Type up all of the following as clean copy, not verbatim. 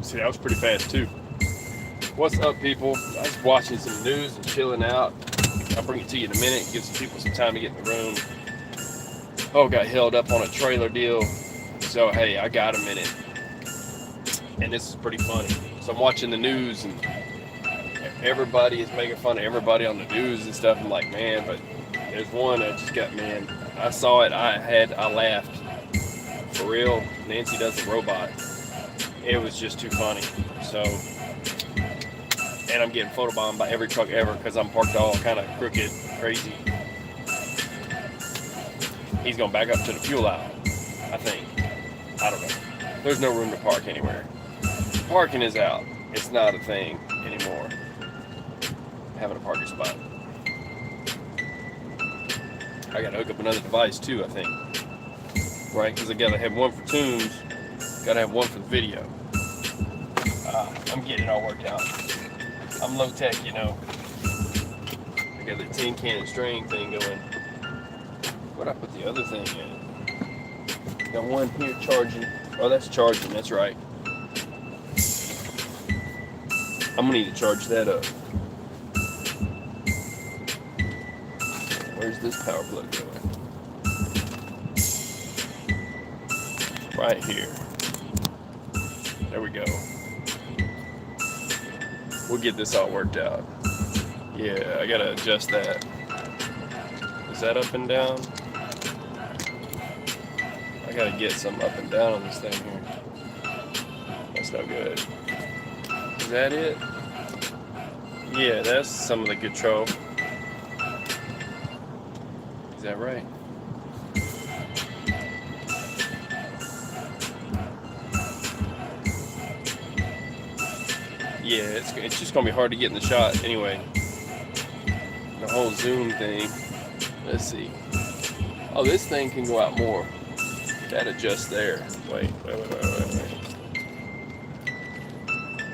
See, that was pretty fast too. What's up, people? I was watching some news and chilling out. I'll bring it to you in a minute. Give some people some time to get in the room. Oh, got held up on a trailer deal. So hey, I got a minute, and this is pretty funny. So I'm watching the news, and everybody is making fun of everybody on the news and stuff. I'm like, man, but there's one that just got, man. I saw it. I laughed for real. Nancy does the robot. It was just too funny. So, and I'm getting photobombed by every truck ever because I'm parked all kind of crooked, crazy. He's going back up to the fuel aisle, I think. I don't know. There's no room to park anywhere. Parking is out. It's not a thing anymore. Having a parking spot. I gotta hook up another device too, I think. Right? Because I gotta have one for tunes, gotta have one for the video. I'm getting it all worked out. I'm low tech, you know. I got the tin can string thing going. What I put the other thing in? Got one here charging. Oh, that's charging, that's right. I'm gonna need to charge that up. Where's this power plug going? Right here. There we go. We'll get this all worked out. Yeah, I gotta adjust that. Is that up and down? I gotta get some up and down on this thing here. That's no good. Is that it? Yeah, that's some of the control. Is that right? Yeah, it's just gonna be hard to get in the shot anyway. The whole zoom thing. Let's see. Oh, this thing can go out more. That adjusts there. Wait.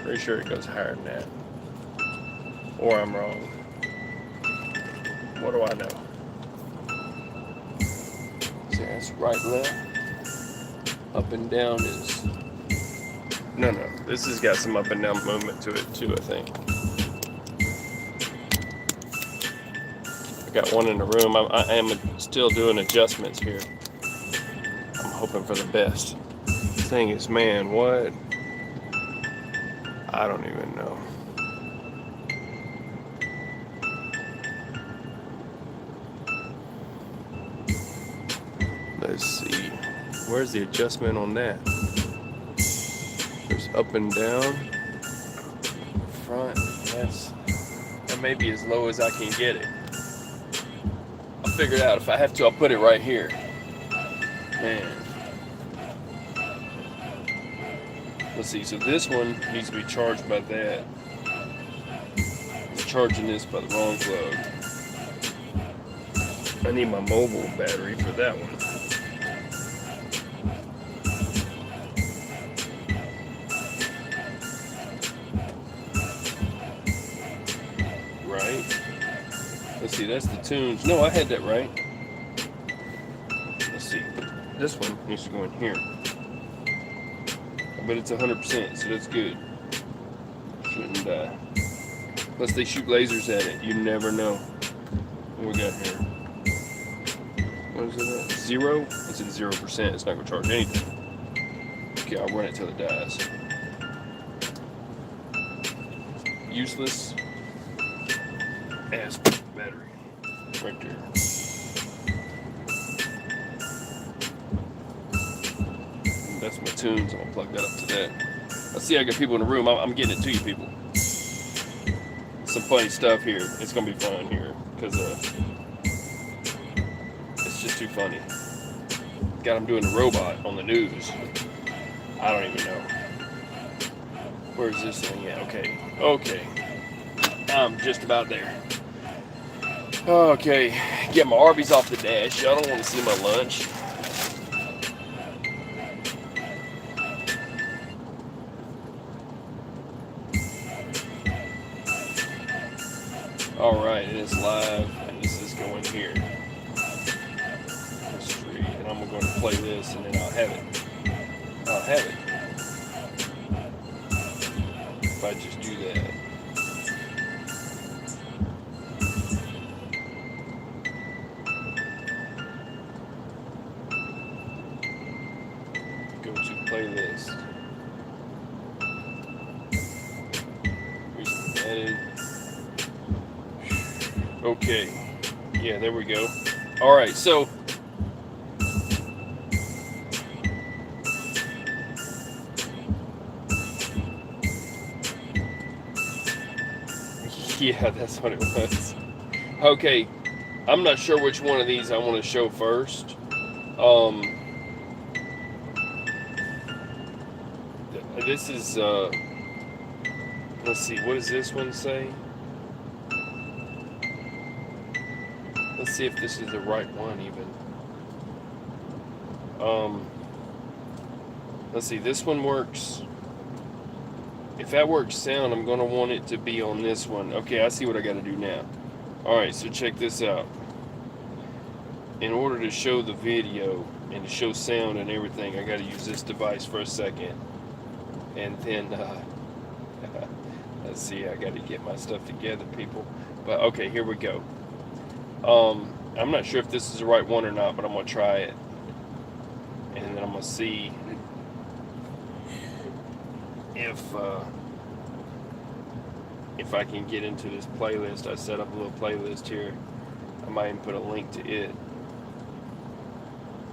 Pretty sure it goes higher than that. Or I'm wrong. What do I know? See, that's right, left. Up and down is... No. This has got some up and down movement to it too, I think. I got one in the room. I am still doing adjustments here. I'm hoping for the best. The thing is, man, what? I don't even know. Let's see. Where's the adjustment on that? There's up and down. Front. That may be as low as I can get it. I'll figure it out. If I have to, I'll put it right here. Man. Let's see. So this one needs to be charged by that. It's charging this by the wrong plug. I need my mobile battery for that one. Right. Let's see, that's the tunes. No, I had that right. Let's see. This one needs to go in here. But it's 100%, so that's good. Shouldn't die. Unless they shoot lasers at it. You never know. What we got here? What is it at? 0? It's at 0%. It's not going to charge anything. Okay, I'll run it till it dies. Useless as battery. Right there. And that's my tunes. I'm going to plug that up to that. Let's see, I got people in the room. I'm getting it to you, people. Some funny stuff here. It's going to be fun here. Because it's just too funny. Got them doing the robot on the news. I don't even know. Where's this thing at? Okay. I'm just about there. Okay. Get my Arby's off the dash. Y'all don't want to see my lunch. Alright, and it's live. And this is going here. And I'm going to play this and then I'll have it. I just do that. Go to playlist. Recently added. Okay. Yeah, there we go. All right, so yeah, that's what it was. Okay, I'm not sure which one of these I want to show first. This is let's see, what does this one say? Let's see if this is the right one even. Let's see, this one works. If that works sound, I'm going to want it to be on this one. Okay, I see what I got to do now. Alright, so check this out. In order to show the video and to show sound and everything, I got to use this device for a second. And then, let's see, I got to get my stuff together, people. But, okay, here we go. I'm not sure if this is the right one or not, but I'm going to try it. And then I'm going to see if I can get into this playlist. I set up a little playlist here. I might even put a link to it.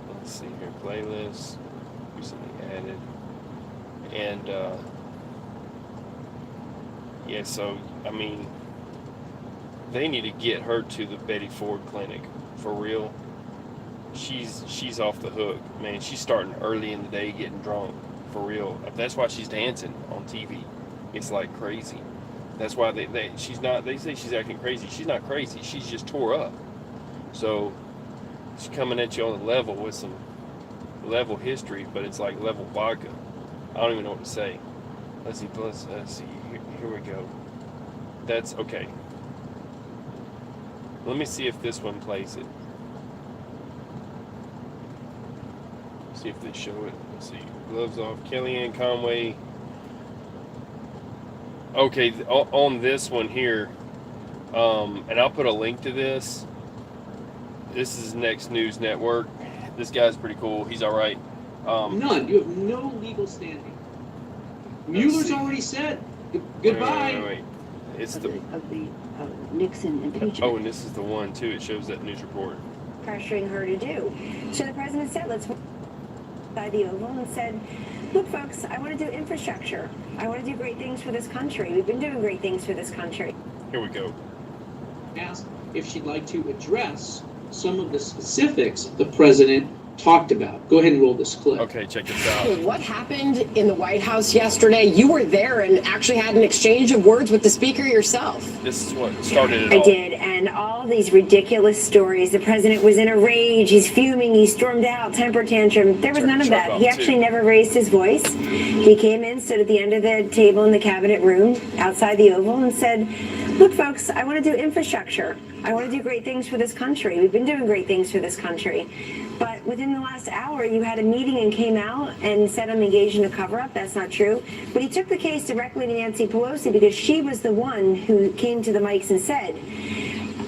Let's see here, playlist, recently added. And yeah, so I mean, they need to get her to the Betty Ford clinic for real. She's off the hook, man. She's starting early in the day getting drunk for real. That's why she's dancing on TV. It's like crazy. That's why they say she's acting crazy. She's not crazy. She's just tore up. So she's coming at you on the level with some level history, but it's like level vodka. I don't even know what to say. Let's see. Here we go. That's okay. Let me see if this one plays it. See if they show it. Let's see. Gloves off. Kellyanne Conway. Okay, on this one here, and I'll put a link to this. This is Next News Network. This guy's pretty cool. He's all right. None. You have no legal standing. Mueller's already said goodbye. Wait. It's the Nixon impeachment. Oh, and this is the one too. It shows that news report. Pressuring her to do. So the president said, let's by the Oval and said, look, folks, I want to do infrastructure. I want to do great things for this country. We've been doing great things for this country. Here we go. Asked if she'd like to address some of the specifics the president talked about. Go ahead and roll this clip. Okay, check this out. What happened in the White House yesterday? You were there and actually had an exchange of words with the speaker yourself. This is what started it all. I did, and all these ridiculous stories. The president was in a rage. He's fuming. He stormed out, temper tantrum. There was none of that. He actually never raised his voice. He came in, stood at the end of the table in the cabinet room outside the Oval and said, look, folks, I want to do infrastructure. I want to do great things for this country. We've been doing great things for this country. But within the last hour, you had a meeting and came out and said I'm engaged in a cover-up. That's not true. But he took the case directly to Nancy Pelosi because she was the one who came to the mics and said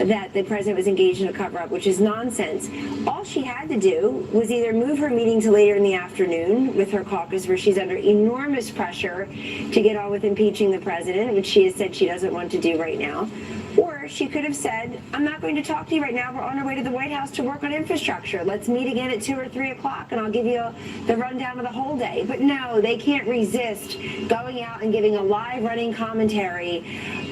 that the president was engaged in a cover-up, which is nonsense. All she had to do was either move her meeting to later in the afternoon with her caucus, where she's under enormous pressure to get on with impeaching the president, which she has said she doesn't want to do right now. Or she could have said, I'm not going to talk to you right now. We're on our way to the White House to work on infrastructure. Let's meet again at 2 or 3 o'clock, and I'll give you the rundown of the whole day. But no, they can't resist going out and giving a live running commentary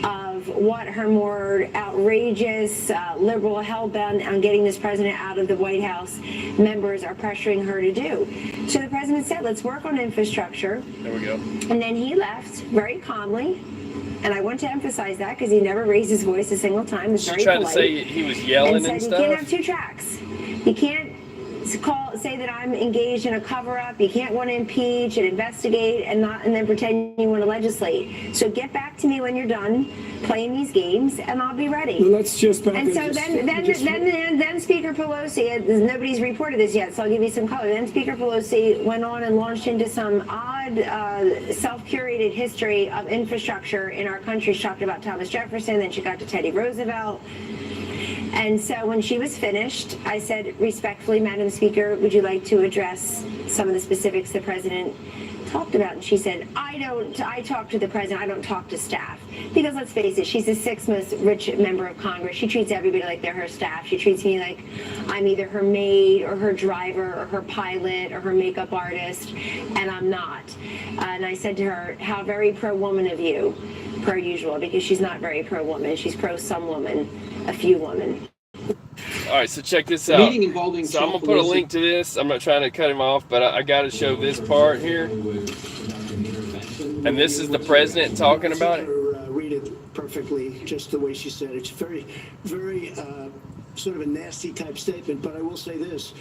of what her more outrageous, liberal hell-bent on getting this president out of the White House members are pressuring her to do. So the president said, let's work on infrastructure. There we go. And then he left very calmly. And I want to emphasize that because he never raised his voice a single time. It's very trying polite. to say he was yelling and said stuff? You can't have two tracks. You can't say that I'm engaged in a cover-up. You can't want to impeach and investigate and then pretend you want to legislate. So get back to me when you're done playing these games, and I'll be ready. Well, let's just back And so just- then Speaker Pelosi, nobody's reported this yet, so I'll give you some color. Then Speaker Pelosi went on and launched into some odd self-curated history of infrastructure in our country. She talked about Thomas Jefferson, then she got to Teddy Roosevelt. And so when she was finished, I said, respectfully, Madam Speaker, would you like to address some of the specifics the president talked about? And she said, I talk to the president, I don't talk to staff. Because let's face it, she's the sixth most rich member of Congress. She treats everybody like they're her staff. She treats me like I'm either her maid or her driver or her pilot or her makeup artist, and I'm not. And I said to her, how very pro-woman of you, per usual, because she's not very pro-woman. She's pro-some woman, a few women. All right, so check this out. Meeting involving So I'm gonna put a link to this. I'm not trying to cut him off, but I got to show this part here. And this is the president talking about it. Read it perfectly, just the way she said it. It's very, very sort of a nasty type statement, but I will say this.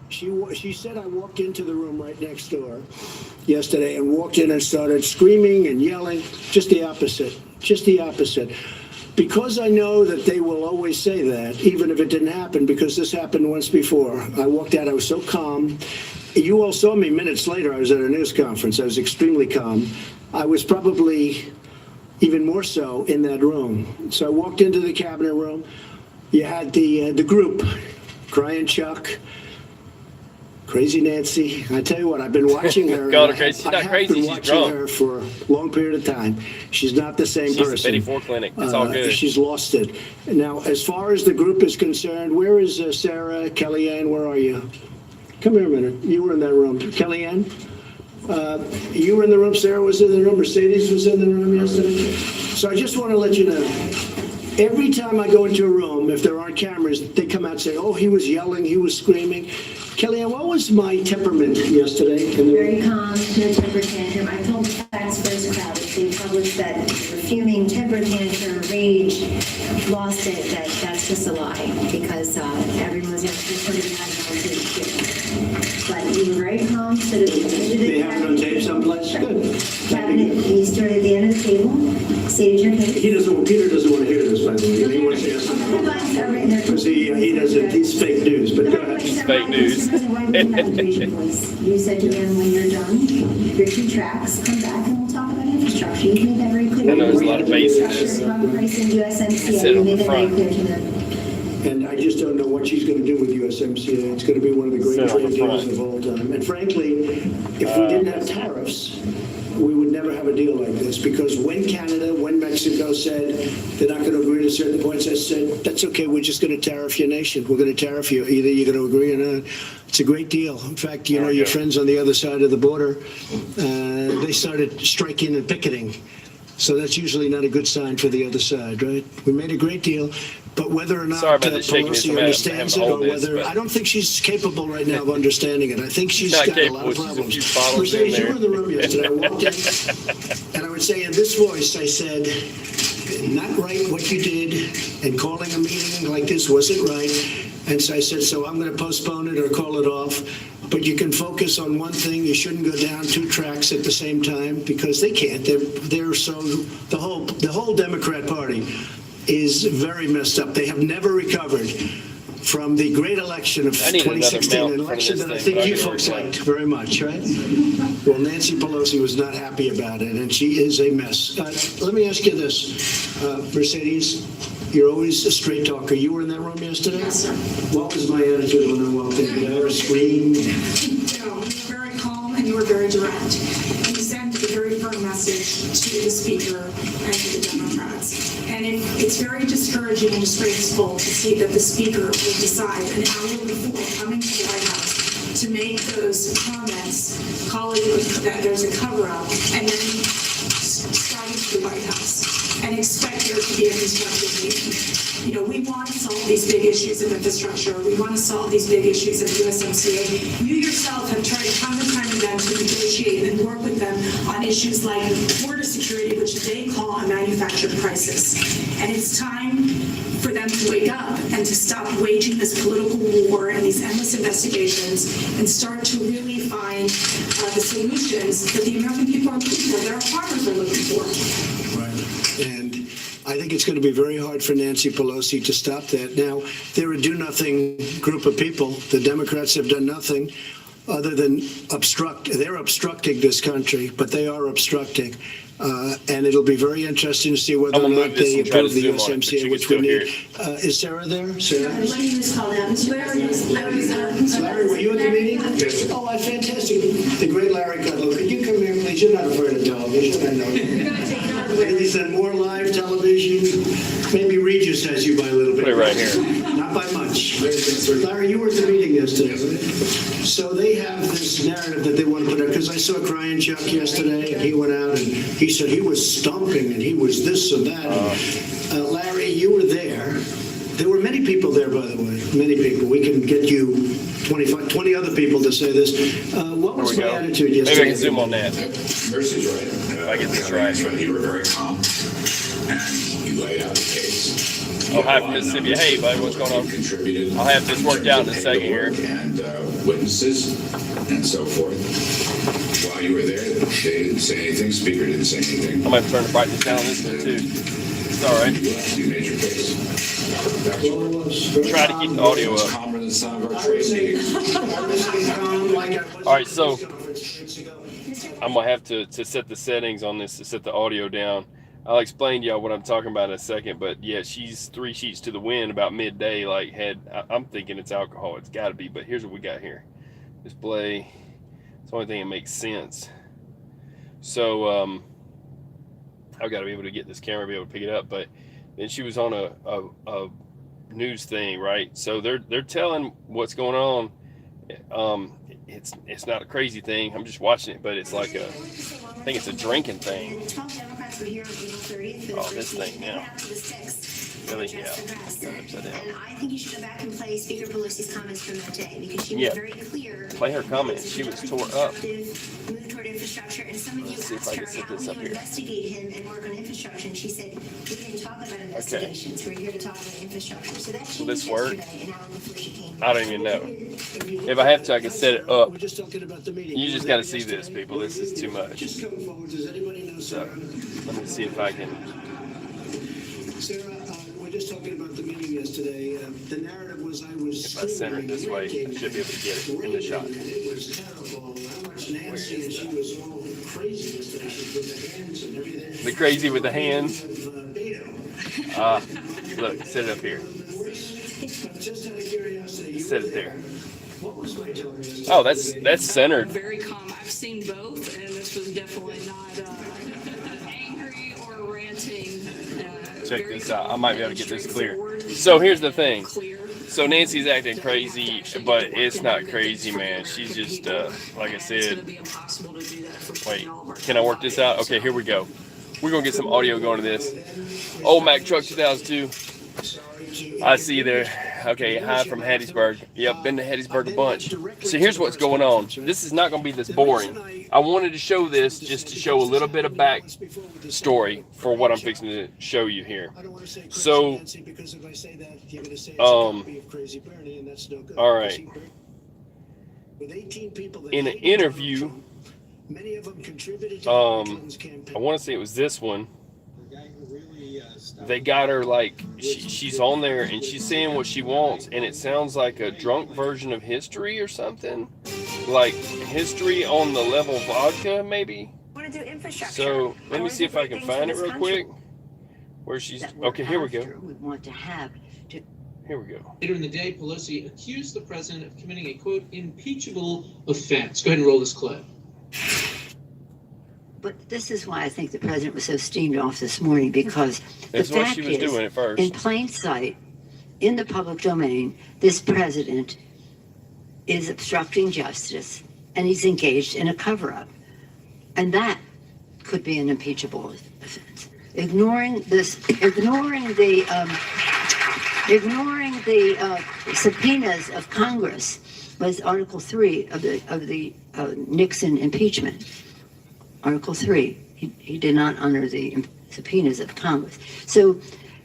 She said I walked into the room right next door yesterday and walked in and started screaming and yelling. Just the opposite. Just the opposite. Because I know that they will always say that, even if it didn't happen, because this happened once before. I walked out, I was so calm. You all saw me minutes later. I was at a news conference. I was extremely calm. I was probably even more so in that room. So I walked into the cabinet room. You had the group, Crying Chuck, Crazy Nancy. I tell you what, I've been watching her. Call her crazy. She's not I have crazy, been she's watching drunk. her for a long period of time. She's not the same She's person. the Betty Ford Clinic. It's all good. She's lost it. Now, as far as the group is concerned, where is Sarah, Kellyanne? Where are you? Come here a minute. You were in that room. Kellyanne? You were in the room. Sarah was in the room. Mercedes was in the room yesterday. So I just want to let you know, every time I go into a room, if there aren't cameras, they come out and say, oh, he was yelling, he was screaming. Kellyanne, what was my temperament yesterday? Very calm, no temper tantrum. I told the facts first crowd. If they published that fuming temper tantrum, rage, lost it, that's just a lie, because everyone was just put it behind the But you were very calm, so that They have it on tape someplace? Good. cabinet, you stood at the end of the table, stated your case. Peter doesn't want to hear this, by the way. He wants to ask something. Because he doesn't, he's fake news, but go ahead. Fake news. You said to them, when you're done, your 2 tracks, come back and we'll talk about infrastructure. You made that very clear. I know there's a lot of bass in this. Pricing USMCA, Sit you on made the that very front. clear to them. And I just don't know what she's going to do with USMCA. It's going to be one of the great Sit on trade the deals front. of all time. And frankly, if we didn't have tariffs, we would never have a deal like this. Because when Canada, when Mexico said they're not going to agree to certain points, I said, that's okay, we're just going to tariff your nation. We're going to tariff you. Either you're going to agree or not. It's a great deal. In fact, you know, your friends on the other side of the border, they started striking and picketing. So that's usually not a good sign for the other side, right? We made a great deal, but whether or not Sorry about the shakiness. Pelosi I'm understands it, having or to hold this, whether but- I don't think she's capable right now of understanding it. I think she's Not got a capable. lot of She's a problems. few bottles Mercedes, in you were in the room yesterday. I walked in, there. and I would say in this voice, I said, "Not right what you did, and calling a meeting like this wasn't right." And so I said, "So I'm going to postpone it or call it off." But you can focus on one thing. You shouldn't go down 2 tracks at the same time, because they can't. They're so the whole Democrat Party is very messed up. They have never recovered from the great election of I need another 2016, mount an in front of election this that I thing, think but I you can folks work it out. liked very much, right? Well, Nancy Pelosi was not happy about it, and she is a mess. Let me ask you this, Mercedes. You're always a straight talker. You were in that room yesterday? Yes, sir. What was my attitude when I walked in? Did I ever scream? No, you were very calm and you were very direct. And you sent a very firm message to the Speaker and to the Democrats. And it's very discouraging and disgraceful to see that the Speaker will decide an hour before coming to the White House to make those comments, calling that there's a cover-up, and then striding to the White House and expect there to be a constructive meeting. You know, we want to solve these big issues of infrastructure. We want to solve these big issues of USMCA. You yourself have tried time and time again to negotiate and work work with them on issues like border security, which they call a manufactured crisis. And it's time for them to wake up and to stop waging this political war and these endless investigations and start to really find the solutions that the American people are looking for, that our farmers are looking for. Right. And I think it's going to be very hard for Nancy Pelosi to stop that. Now, they're a do-nothing group of people. The Democrats have done nothing other than obstruct. They're obstructing this country, but they are obstructing. And it'll be very interesting to see whether or not they approve the USMCA, which we need. Is Sarah there? Sarah? My name is called out. Larry, were you at the meeting? Yes. Oh, fantastic. The great Larry Kudlow. Could you come here, please? You're not afraid of television, I know. He said more live television. Maybe Regis has you by a little bit. Put it right here. Not by much. Larry, you were at the meeting yesterday. So they have this narrative that they want to put out, because I saw Crying Chuck yesterday, and he went out and he said he was stomping and he was this and that. Larry, you were there. There were many people there, by the way. Many people. We can get you 20 other people to say this. What was my attitude yesterday? Maybe I can zoom on that. Mercy's right. If I get this right. You were very calm, and you laid out the case. Oh, hi from Mississippi. Hey, buddy, what's going on? Contributed. I'll have this worked out in a second here. And witnesses and so forth. While you were there, they didn't say anything. Speaker didn't say anything. I'm going to turn the brightness down on this one, too. It's all right. You made your case. Try to keep the audio up. Calmer than some of our trade meetings. All right, so I'm going to have to set the settings on this to set the audio down. I'll explain to y'all what I'm talking about in a second, but yeah, she's 3 sheets to the wind about midday. Like, I'm thinking it's alcohol. It's got to be, but here's what we got here. Display. It's the only thing that makes sense. So I've got to be able to get this camera, be able to pick it up. But then she was on a news thing, right? So they're telling what's going on. It's not a crazy thing. I'm just watching it, but it's like I think it's a drinking thing. Oh, this thing now. Really? Yeah. And I think you should go back and play Speaker Pelosi's comments from that day, because she was very clear. Play her comments. She was tore up. Move toward infrastructure, and some of you asked her how will you investigate him and work on infrastructure, and she said we didn't talk about investigations. We're here to talk about infrastructure. So that Will this work? an hour before she came. I don't even know. If I have to, I can set it up. You just got to see this, people. This is too much. So let me see if I can. Sarah, we're just talking about the meeting yesterday. The narrative was I was. If I center it this way, I should be able to get it in the shot. It was terrible. How much Nancy and she was all crazy yesterday. She with the hands and everything. The crazy with the hands. Look, set it up here. Just out of curiosity. Set it there. What was my tone? Oh, that's centered. Very calm. I've seen both, and this was definitely not angry or ranting. Check this out. I might be able to get this clear. So here's the thing. So Nancy's acting crazy, but it's not crazy, man. She's just, like I said. Wait, can I work this out? Okay, here we go. We're going to get some audio going to this. Old Mack Truck 2002. I see you there. Okay, hi from Hattiesburg. Yep, been to Hattiesburg a bunch. So here's what's going on. This is not going to be this boring. I wanted to show this just to show a little bit of back story for what I'm fixing to show you here. So, all right. In an interview, I want to say it was this one. They got her like she's on there and she's saying what she wants, and it sounds like a drunk version of History or something, like History on the level vodka maybe. So let me see if I can find it real quick. Where she's okay. Here we go. Here we go. Later in the day, Pelosi accused the president of committing a quote impeachable offense. Go ahead and roll this clip. But this is why I think the president was so steamed off this morning, because the fact is, in plain sight, in the public domain, this president is obstructing justice and he's engaged in a cover-up. And that could be an impeachable offense. Ignoring the subpoenas of Congress was Article 3 of the Nixon impeachment. Article 3. He did not honor the subpoenas of Congress. So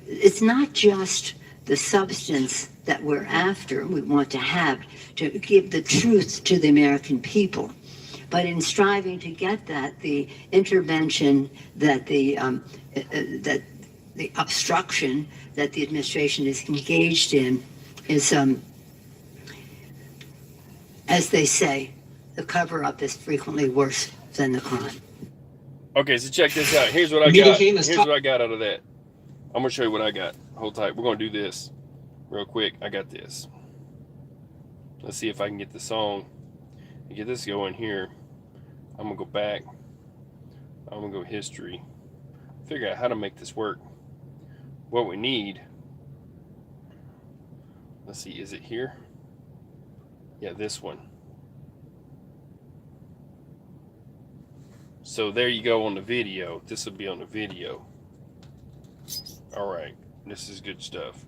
it's not just the substance that we're after, we want to have to give the truth to the American people. But in striving to get that, the intervention that the obstruction that the administration is engaged in is, as they say, the cover-up is frequently worse than the crime. Okay, so check this out. Here's what I got. Here's what I got out of that. I'm gonna show you what I got. Hold tight. We're gonna do this real quick. I got this. Let's see if I can get the song and get this going here. I'm gonna go back. I'm gonna go history. Figure out how to make this work. What we need. Let's see. Is it here? Yeah, this one. So there you go on the video. This will be on the video. All right, this is good stuff.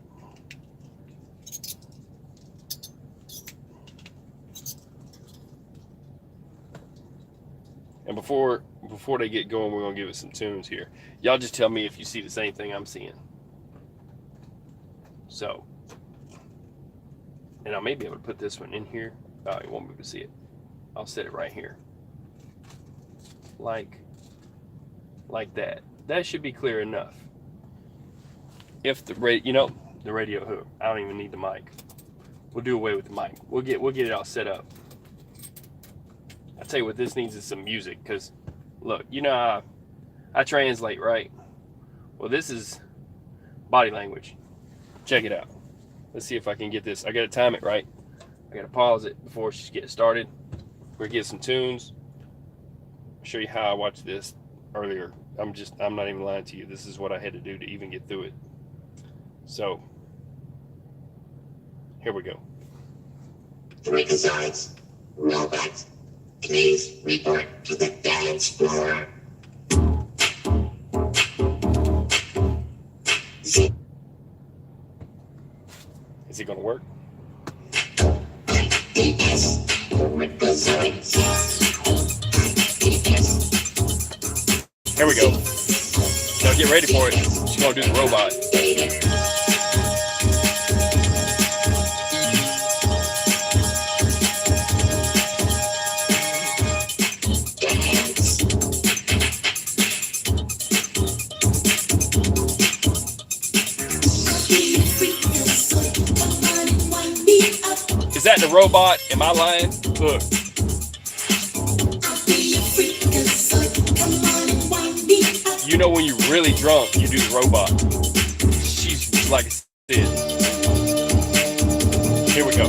And before they get going, we're gonna give it some tunes here. Y'all just tell me if you see the same thing I'm seeing. So, and I may be able to put this one in here. Oh, you won't be able to see it. I'll set it right here. Like that. That should be clear enough. If the radio hook, I don't even need the mic. We'll do away with the mic. We'll get it all set up. I tell you what, this needs is some music, because look, you know how I translate, right? Well, this is body language. Check it out. Let's see if I can get this. I gotta time it right. I gotta pause it before she gets started. We're gonna get some tunes. Show you how I watched this earlier. I'm not even lying to you. This is what I had to do to even get through it. So here we go. Freakazoids, robots, please report to the dance floor. Is it gonna work? DS, freakazoids. Here we go. Now get ready for it. She's gonna do the robot. Is that the robot? Am I lying? Look. You know when you're really drunk, you do the robot. She's like I said. Here we go.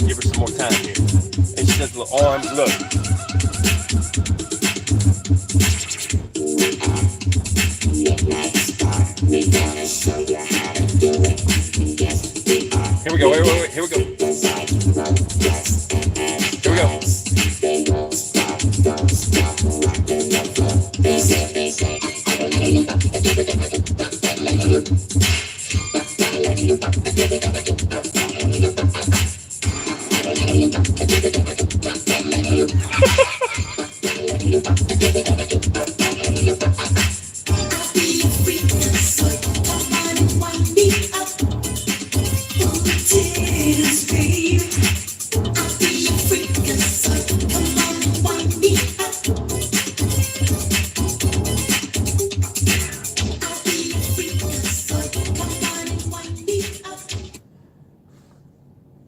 Give her some more time here. And she does the little arms. Look. Here we go, wait, here we go. Here we go.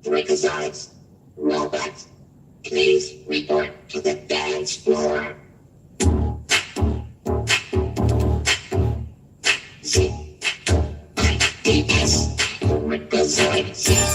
Freakazoids, robots, please report to the dance floor. Z-I-D-S, freakazoids.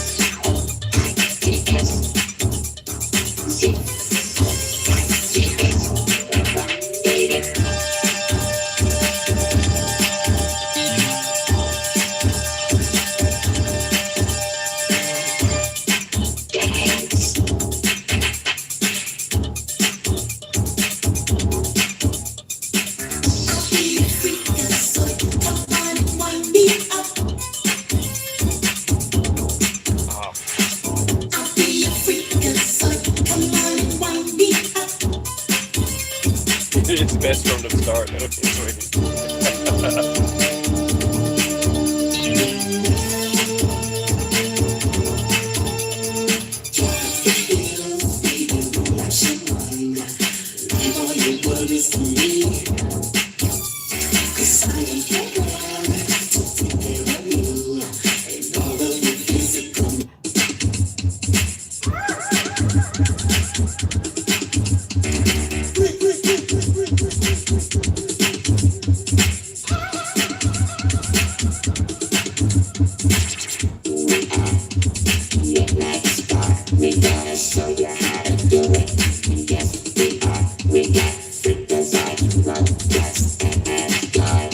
Just from the start.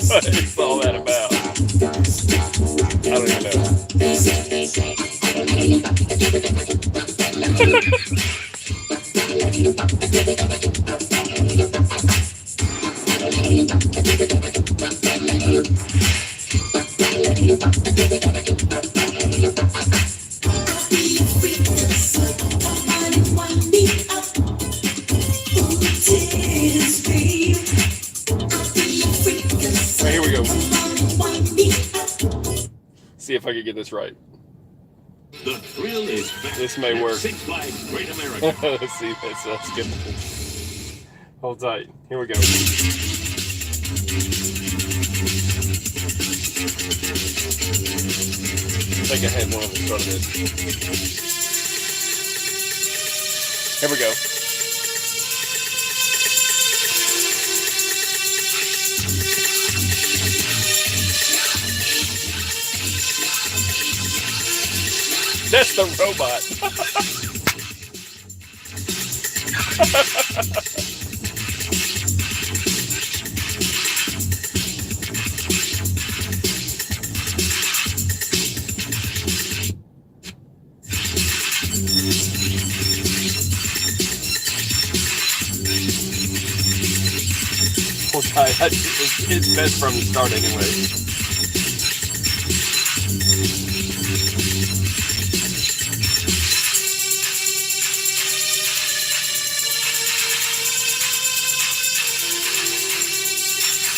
What is all that about? I don't even know. Right, here we go. See if I can get this right. The thrill is back. This may work. Six Flags Great America. Let's see. That's good. Hold tight. Here we go. I think I had one at the start of this. Here we go. That's the robot. It's best from the start anyway.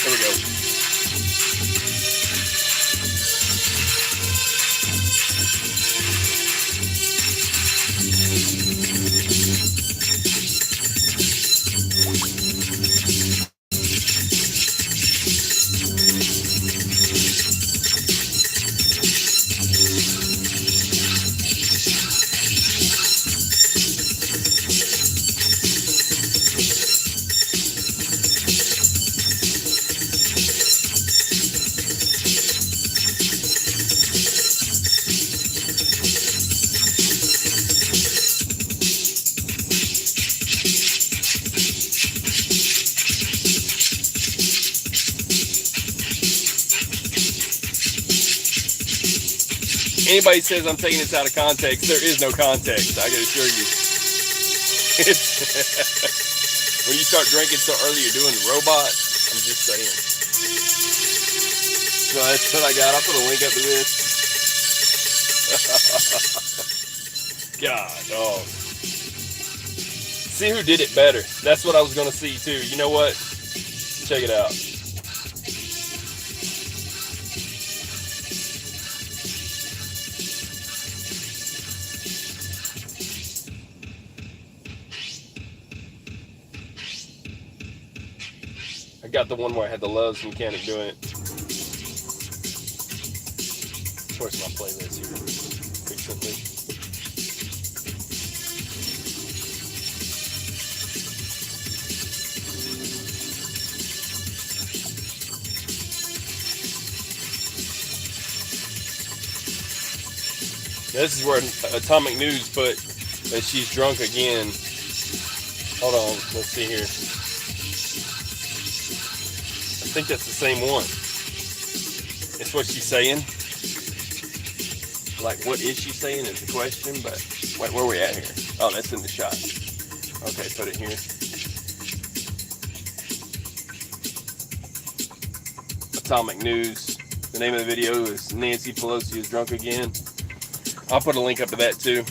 There we go. Anybody says I'm taking this out of context, there is no context, I can assure you. It's when you start drinking so early, you're doing robot. I'm just saying. So that's what I got. I'll put a link up to this. God, oh. See who did it better. That's what I was going to see too. You know what? Check it out. I got the one where I had the Loves mechanic doing it. Where's my playlist here? Recently. This is where Atomic News put that she's drunk again. Hold on, let's see here. I think that's the same one. It's what she's saying. Like, what is she saying is the question, but wait, where are we at here? Oh, that's in the shot. Okay, put it here. Atomic News. The name of the video is Nancy Pelosi is drunk again. I'll put a link up to that too.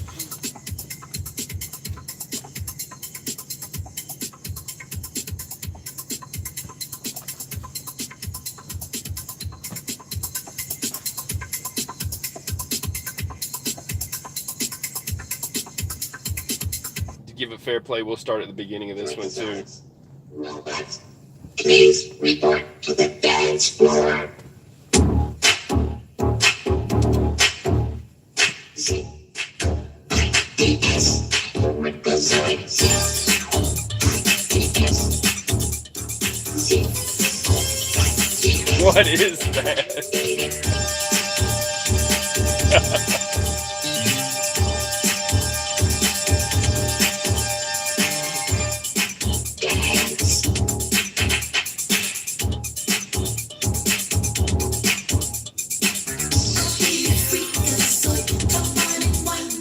give it fair play, we'll start at the beginning of this one too. Robots, please report to the dance floor. Z. DS. Freakazoid. Z. DS. Z. What is that?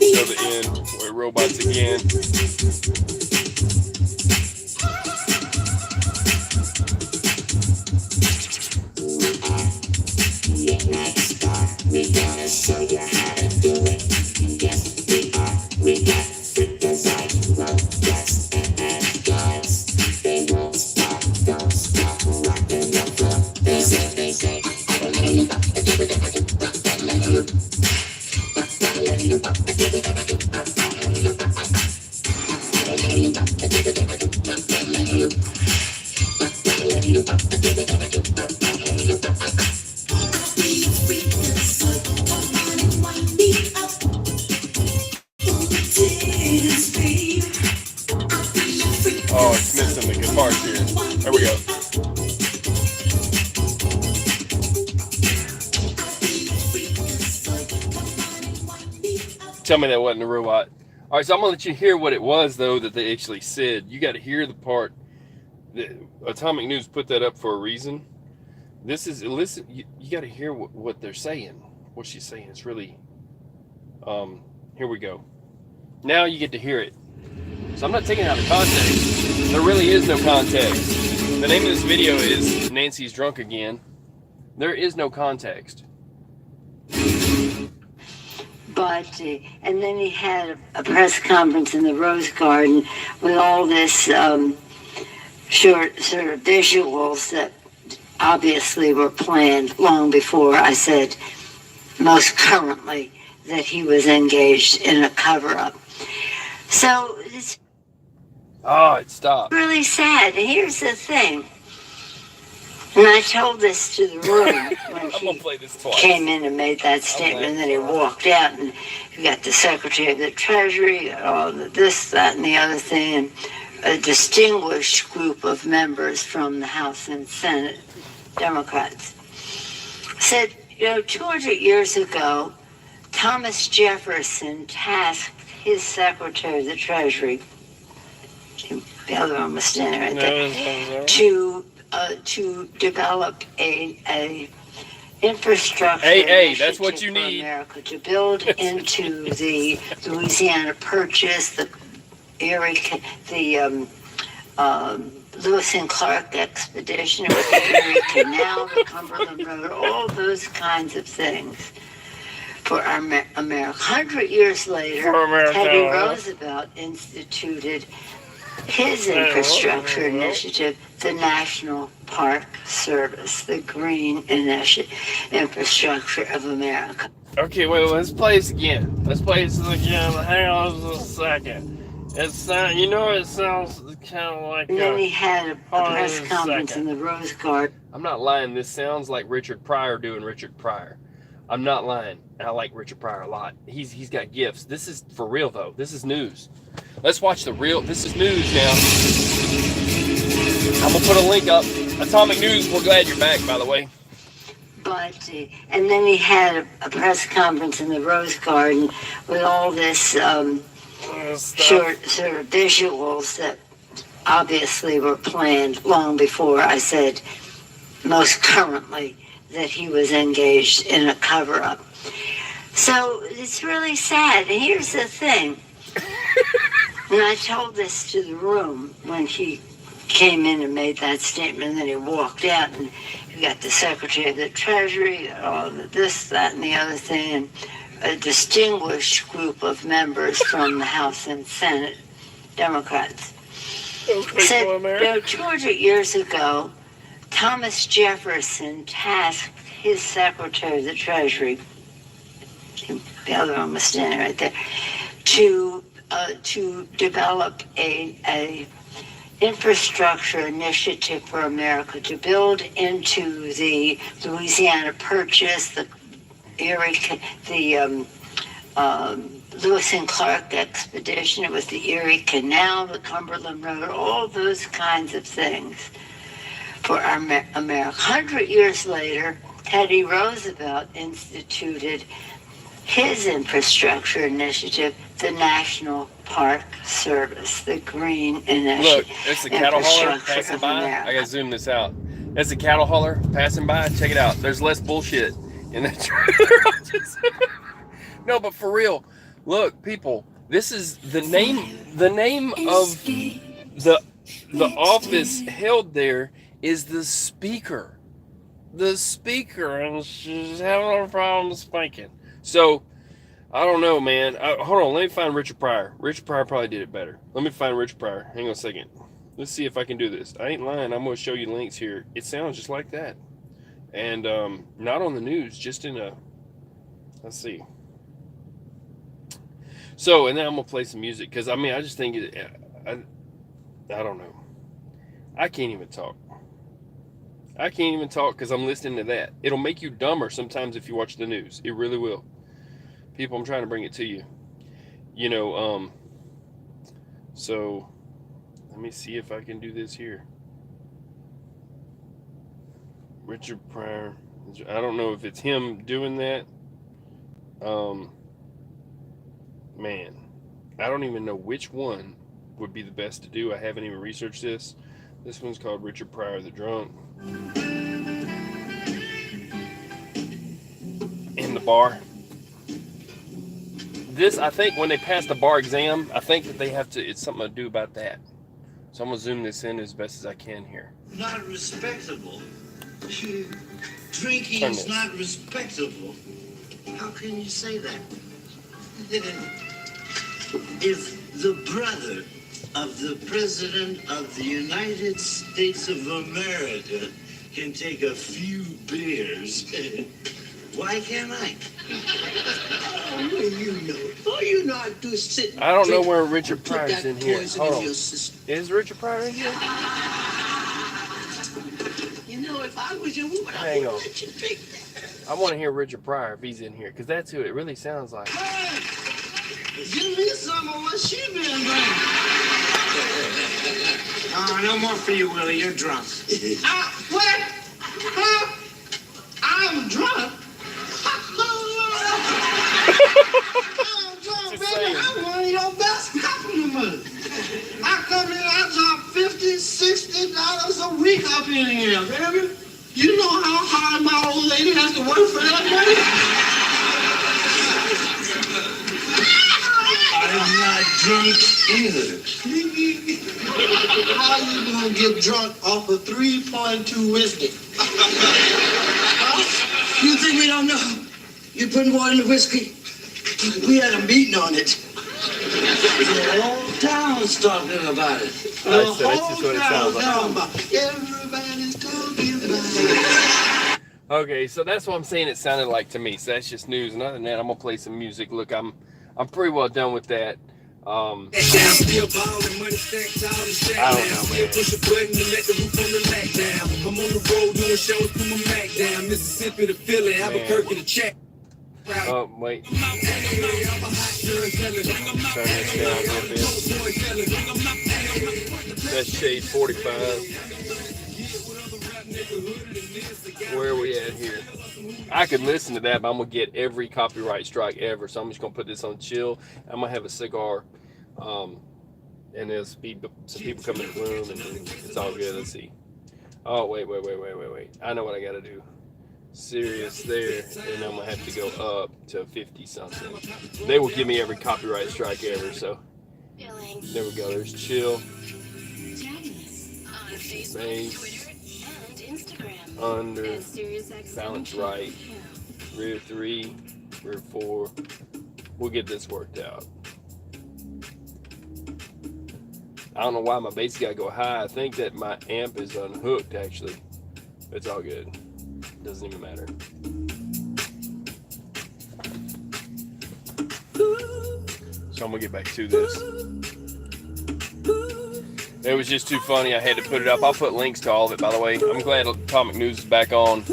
Till the end, where robots again. We gotta show you how to do it. Yes, we are. We got freakazoid, robots, and guys. They won't stop, don't stop, rocking the floor. They say, Oh, it's missing the good parts here. There we go. Tell me that wasn't a robot. All right, so I'm gonna let you hear what it was though that they actually said. You got to hear the part. The Atomic News put that up for a reason. This is listen. You got to hear what they're saying. What she's saying. It's really. Here we go. Now you get to hear it. So I'm not taking it out of context. There really is no context. The name of this video is Nancy's Drunk Again. There is no context. But, and then he had a press conference in the Rose Garden with all this short sort of visuals that obviously were planned long before I said most currently that he was engaged in a cover-up. So it's it stopped. Really sad. And here's the thing. And I told this to the room when he came in and made that statement, and then he walked out, and you got the Secretary of the Treasury, all the this, that, and the other thing, and a distinguished group of members from the House and Senate, Democrats, said, 200 years ago, Thomas Jefferson tasked his Secretary of the Treasury, the other one was standing right there, to develop a infrastructure that's what you for need. America, to build into the Louisiana Purchase, the Lewis and Clark expedition, the Erie Canal, the Cumberland Road, all those kinds of things for America. 100 years later, Teddy Roosevelt instituted his infrastructure initiative, the National Park Service, the green infrastructure of America. Okay, wait, let's play this again. Hang on just a second. It sounds kind of like. And then he had a press conference in the Rose Garden. I'm not lying. This sounds like Richard Pryor doing Richard Pryor. I'm not lying. I like Richard Pryor a lot. He's got gifts. This is for real though. This is news. Let's watch the real. This is news now. I'm gonna put a link up. Atomic News. We're glad you're back, by the way. But and then he had a press conference in the Rose Garden with all this short sort of visuals that obviously were planned long before I said most currently that he was engaged in a cover-up. So it's really sad. And here's the thing. And I told this to the room when he came in and made that statement, and then he walked out, and you got the Secretary of the Treasury, all the this, that, and the other thing, and a distinguished group of members from the House and Senate, Democrats, said, 200 years ago, Thomas Jefferson tasked his Secretary of the Treasury, the other one was standing right there, to to develop a infrastructure initiative for America to build into the Louisiana Purchase, the Erie, the Lewis and Clark expedition. It was the Erie Canal, the Cumberland Road, all those kinds of things for our America. 100 years later, Teddy Roosevelt instituted his infrastructure initiative, the National Park Service, the Green Initiative. Look, it's a cattle hauler passing by. I gotta zoom this out. That's a cattle hauler passing by. Check it out. There's less bullshit in that trailer. No, but for real, look, people. This is the name. The name of the office held there is the Speaker. The Speaker, and she's having a problem speaking. So, I don't know, man. Hold on, let me find Richard Pryor. Richard Pryor probably did it better. Let me find Richard Pryor. Hang on a second. Let's see if I can do this. I ain't lying. I'm going to show you links here. It sounds just like that. And not on the news, just in a... Let's see. So, and then I'm going to play some music. Because, I mean, I just think... I don't know. I can't even talk. I can't even talk because I'm listening to that. It'll make you dumber sometimes if you watch the news. It really will. People, I'm trying to bring it to you. You know, so let me see if I can do this here. Richard Pryor. I don't know if it's him doing that. Man, I don't even know which one would be the best to do. I haven't even researched this. This one's called Richard Pryor the Drunk. In the bar. This, I think, when they pass the bar exam, I think that they have to, it's something to do about that. So I'm going to zoom this in as best as I can here. Not respectable. Drinking is not respectable. How can you say that? If the brother of the President of the United States of America can take a few beers, why can't I? Oh, you know. All you know how to do is sit. I don't know where Richard Pryor's in here. Hold on. Is Richard Pryor in here? You know, if I was you, would Hang on. let you drink that? I want to hear Richard Pryor if he's in here, because that's who it really sounds like. Hey, give me some of what she been drinking. No more for you, Willie. You're drunk. What? Huh? I'm drunk? I'm drunk, baby. I'm one of your best customers. I come in, I drop $50, $60 a week up in here, baby. You know how hard my old lady has to work for that money? I'm not drunk either. How you gonna get drunk off of 3.2 whiskey? Huh? You think we don't know? You put more in the whiskey? We had a meeting on it. The whole town's talking about it. The whole town's talking about it. Everybody's talking about it. Okay, so that's what I'm saying it sounded like to me. So that's just news. And other than that, I'm gonna play some music. Look, I'm pretty well done with that. I don't know, man. Push a button and let the roof on the lack down. I'm on the road doing shows, put my Mac down. Mississippi to Philly, Albuquerque to check. Oh, wait. Turn this down a little bit. That's shade 45. Where are we at here? I could listen to that, but I'm going to get every copyright strike ever. So I'm just going to put this on chill. I'm going to have a cigar. And there's some people come in the room, and it's all good. Let's see. Oh, wait. I know what I got to do. Serious there, and I'm going to have to go up to 50 something. They will give me every copyright strike ever. So there we go. There's chill. Bass. Under, balance right, rear 3, rear 4. We'll get this worked out. I don't know why my bass got to go high. I think that my amp is unhooked, actually. It's all good. Doesn't even matter. So I'm gonna get back to this. It was just too funny. I had to put it up. I'll put links to all of it, by the way. I'm glad Atomic News is back on,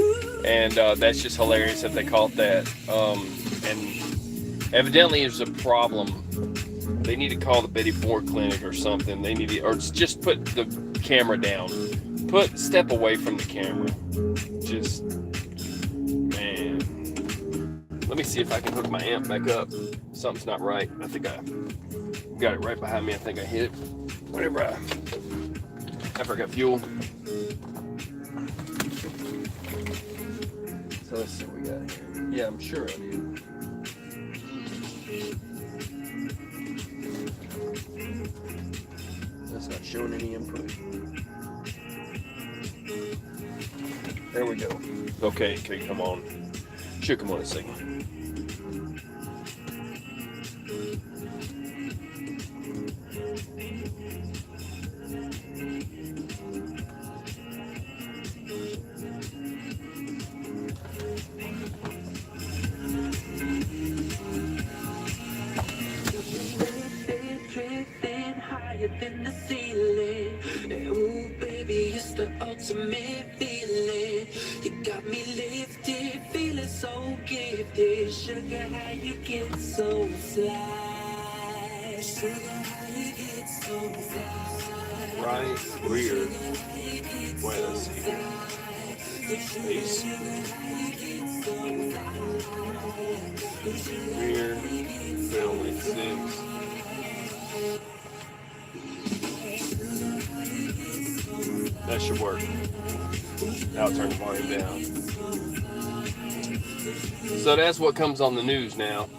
and that's just hilarious that they called that. And evidently, there's a problem. They need to call the Betty Ford Clinic or something. They need to, or just put the camera down. Step away from the camera. Just, man. Let me see if I can hook my amp back up. Something's not right. I think I got it right behind me. I think I hit it. Whenever after I got fuel. So let's see what we got here. Yeah, I'm sure I do. That's not showing any input. There we go. Okay, come on. Should come on a second. Than the ceiling. Ooh, baby, it's the ultimate feeling. You got me lifted, feeling so gifted. Sugar, how you get so fly? Sugar, how you get so fly? Right, weird. Wait, let's see. Space. Weird. Film 6. That should work. Now I'll turn the volume down. So that's what comes on the news now.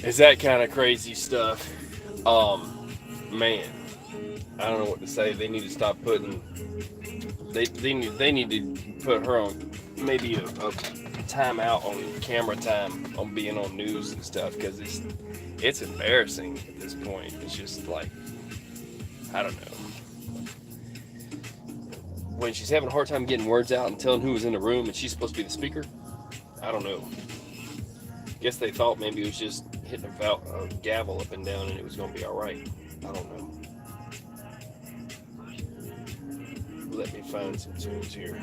Is that kind of crazy stuff. Man, I don't know what to say. They need to stop putting. They need to put her on maybe a time out on camera time on being on news and stuff, because it's embarrassing at this point. It's just like, I don't know. When she's having a hard time getting words out and telling who was in the room and she's supposed to be the speaker, I don't know. Guess they thought maybe it was just hitting a gavel up and down and it was going to be all right. I don't know. Let me find some tunes here.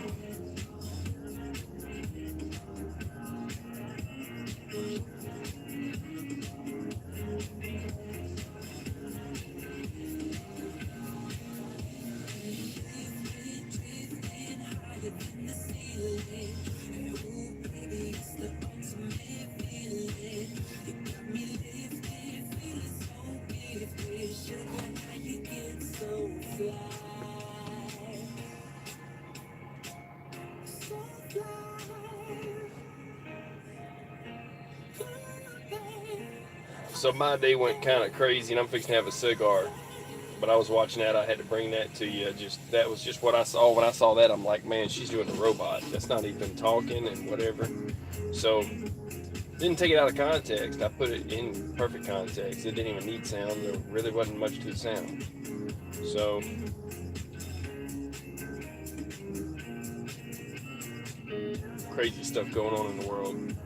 So my day went kind of crazy, and I'm fixing to have a cigar. But I was watching that. I had to bring that to you. That was just what I saw. When I saw that, I'm like, man, she's doing a robot. That's not even talking and whatever. So didn't take it out of context. I put it in perfect context. It didn't even need sound. There really wasn't much to the sound. So crazy stuff going on in the world.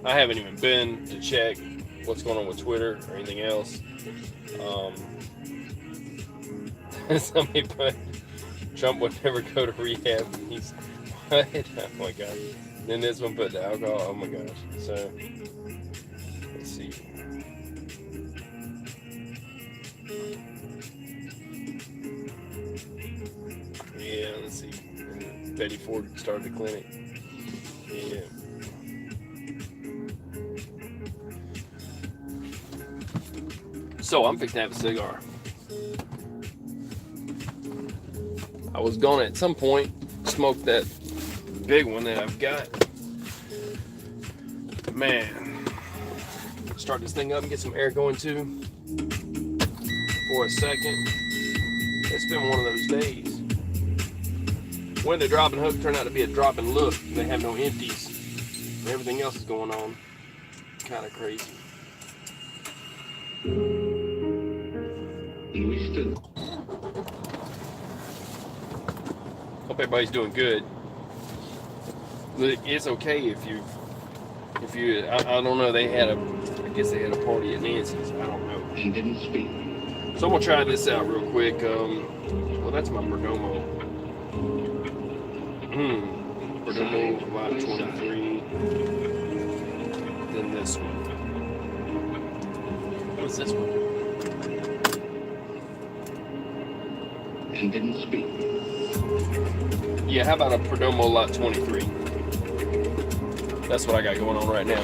I haven't even been to check what's going on with Twitter or anything else. Somebody put Trump would never go to rehab. He's what? Oh my gosh. Then this one put the alcohol. Oh my gosh. So let's see. Yeah, let's see. Betty Ford started the clinic. Yeah. So I'm fixing to have a cigar. I was gonna at some point smoke that big one that I've got. Man, start this thing up and get some air going too. For a second. It's been one of those days. When the dropping hook turned out to be a dropping look, they have no empties. Everything else is going on. Kind of crazy. Hope everybody's doing good. It's okay if you I don't know, they had I guess they had a party at Nancy's. I don't know. She didn't speak. So I'm gonna try this out real quick. Well, that's my Perdomo. Perdomo Lot 23. Then this one. What's this one? And didn't speak. Yeah, how about a Perdomo Lot 23? That's what I got going on right now.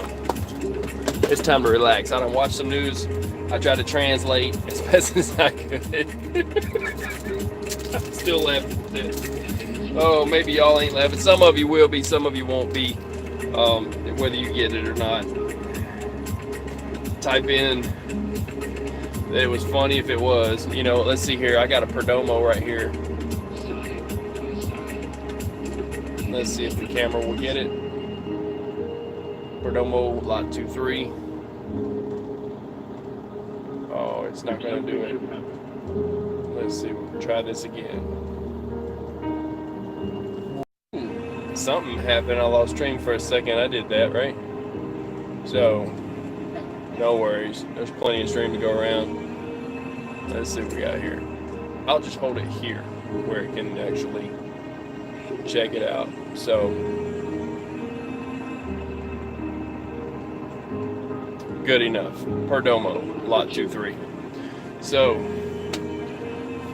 It's time to relax. I done watched some news. I tried to translate as best as I could. I'm still laughing at this. Oh, maybe y'all ain't laughing. Some of you will be, some of you won't be. Whether you get it or not. Type in that it was funny if it was. You know, let's see here. I got a Perdomo right here. Let's see if the camera will get it. Perdomo Lot 23. Oh, it's not going to do it. Let's see. We'll try this again. Something happened. I lost stream for a second. I did that, right? So, no worries. There's plenty of stream to go around. Let's see what we got here. I'll just hold it here where it can actually check it out. So, good enough. Perdomo, Lot 23. So,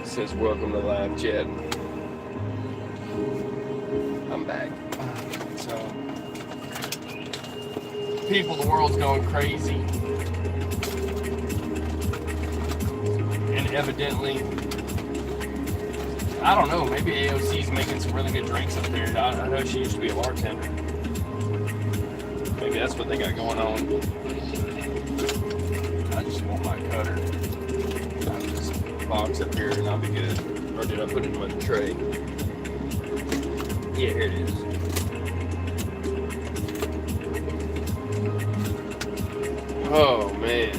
it says welcome to live chat. I'm back. So, people, the world's going crazy. And evidently, I don't know, maybe AOC's making some really good drinks up there. I know she used to be a bartender. Maybe that's what they got going on. I just want my cutter. I'll just box up here and I'll be good. Or did I put it in my tray? Yeah, here it is. Oh man,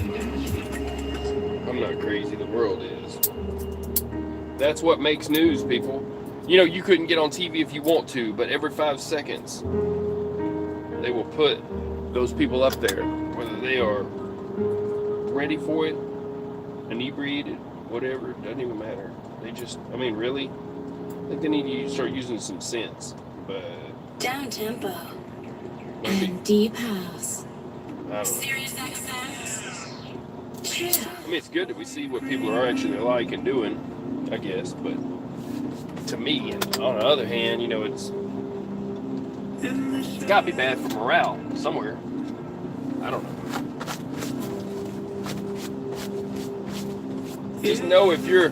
I'm not crazy, the world is. That's what makes news, people. You know, you couldn't get on TV if you want to, but every 5 seconds they will put those people up there, whether they are ready for it, inebriated, whatever, it doesn't even matter. They just, I mean, really? I think they need to start using some sense, but... Down tempo. Maybe. And deep house. I don't know. Serious accent. Chill. I mean, it's good that we see what people are actually like and doing, I guess, but to me, and on the other hand, you know, it's gotta be bad for morale somewhere. I don't know. Just know if you're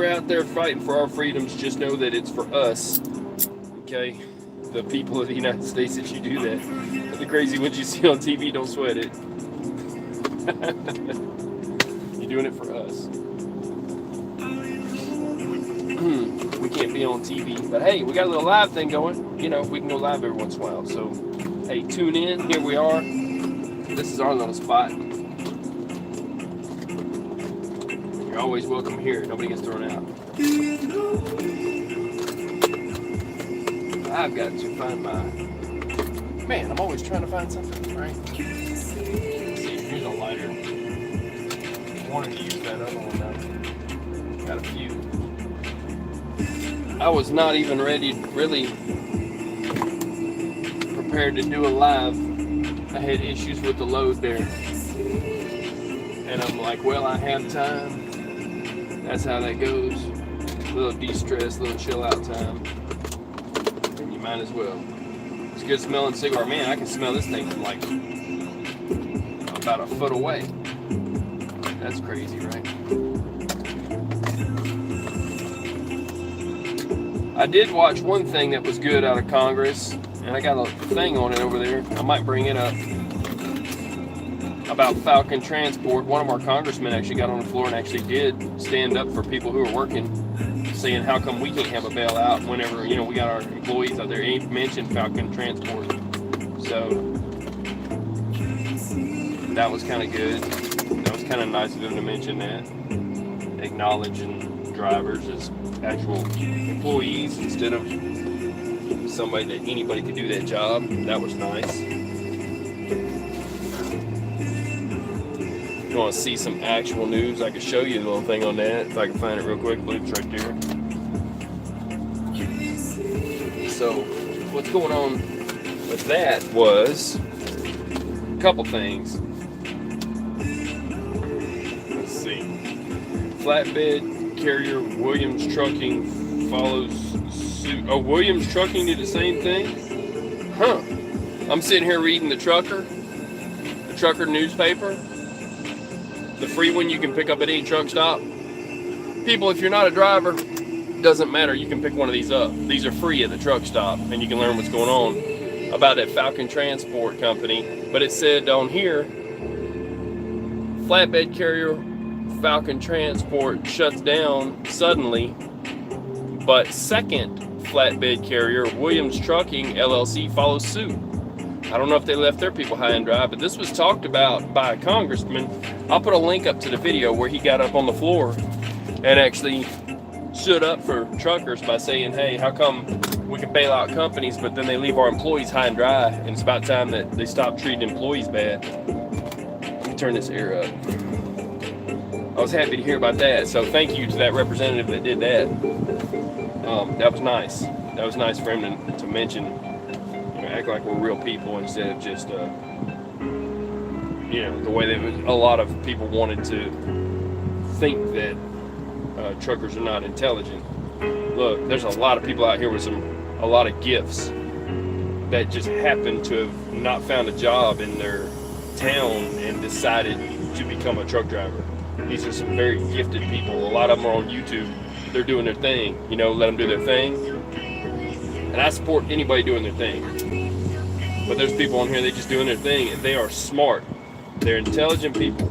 out there fighting for our freedoms, just know that it's for us, okay? The people of the United States that you do that. But the crazy ones you see on TV, don't sweat it. You're doing it for us. We can't be on TV, but hey, we got a little live thing going. You know, we can go live every once in a while. So, hey, tune in. Here we are. This is our little spot. You're always welcome here. Nobody gets thrown out. I've got to find my... Man, I'm always trying to find something, right? Let's see, here's a lighter. I wanted to use that other one now. Got a few. I was not even ready, really prepared to do a live. I had issues with the load there. And I'm like, well, I have time. That's how that goes. A little de-stress, a little chill out time. And you might as well. It's a good smelling cigar. Man, I can smell this thing from like about a foot away. That's crazy, right? I did watch one thing that was good out of Congress, and I got a thing on it over there. I might bring it up. About Falcon Transport. One of our congressmen actually got on the floor and actually did stand up for people who are working, saying how come we can't have a bailout whenever, you know, we got our employees out there. He mentioned Falcon Transport. So that was kind of good. That was kind of nice of them to mention that. Acknowledging drivers as actual employees instead of somebody that anybody could do that job. That was nice. you want to see some actual news, I can show you a little thing on that. If I can find it real quick, it's right there. So, what's going on with that was a couple things. Let's see. Flatbed carrier Williams Trucking follows suit. Oh, Williams Trucking did the same thing? Huh. I'm sitting here reading the Trucker newspaper. The free one you can pick up at any truck stop. People, if you're not a driver, doesn't matter. You can pick one of these up. These are free at the truck stop, and you can learn what's going on about that Falcon Transport Company. But it said on here, flatbed carrier Falcon Transport shuts down suddenly, but second flatbed carrier Williams Trucking LLC follows suit. I don't know if they left their people high and dry, but this was talked about by a congressman. I'll put a link up to the video where he got up on the floor and actually stood up for truckers by saying, hey, how come we can bail out companies, but then they leave our employees high and dry, and it's about time that they stop treating employees bad. Let me turn this air up. I was happy to hear about that, so thank you to that representative that did that. That was nice. That was nice for him to mention, act like we're real people instead of just, the way that a lot of people wanted to think that truckers are not intelligent. Look, there's a lot of people out here with a lot of gifts that just happen to have not found a job in their town and decided to become a truck driver. These are some very gifted people. A lot of them are on YouTube. They're doing their thing. Let them do their thing. And I support anybody doing their thing. But there's people on here, they just doing their thing, and they are smart. They're intelligent people.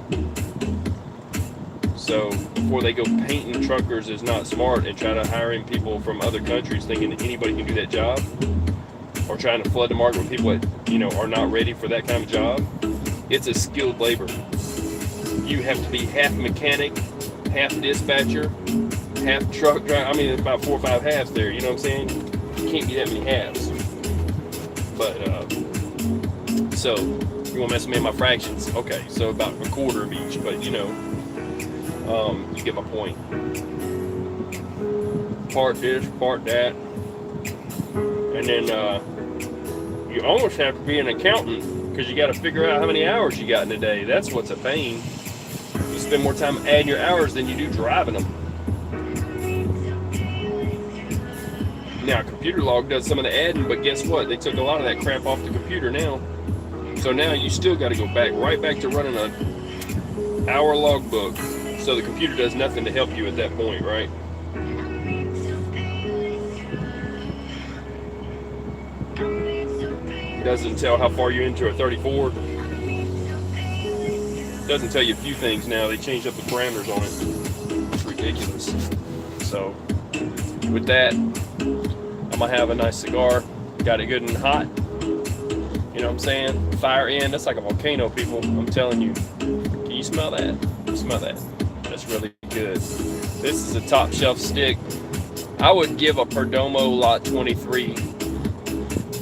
So before they go painting truckers as not smart and try to hiring people from other countries thinking that anybody can do that job, or trying to flood the market with people that, are not ready for that kind of job, it's a skilled labor. You have to be half mechanic, half dispatcher, half truck driver. I mean, there's about 4 or 5 halves there, you know what I'm saying? You can't be that many halves. But, so, you want to mess with me in my fractions? Okay, so about a quarter of each, but you get my point. Part this, part that. And then, you almost have to be an accountant because you got to figure out how many hours you got in a day. That's what's a pain. You spend more time adding your hours than you do driving them. Now, computer log does some of the adding, but guess what? They took a lot of that crap off the computer now. So now you still got to go right back to running an hour log book. So the computer does nothing to help you at that point, right? Doesn't tell how far you're into a 34. Doesn't tell you a few things now. They changed up the parameters on it. It's ridiculous. So with that, I'm gonna have a nice cigar. Got it good and hot. You know what I'm saying? Fire in. That's like a volcano, people. I'm telling you. Can you smell that? Smell that. That's really good. This is a top shelf stick. I would give a Perdomo Lot 23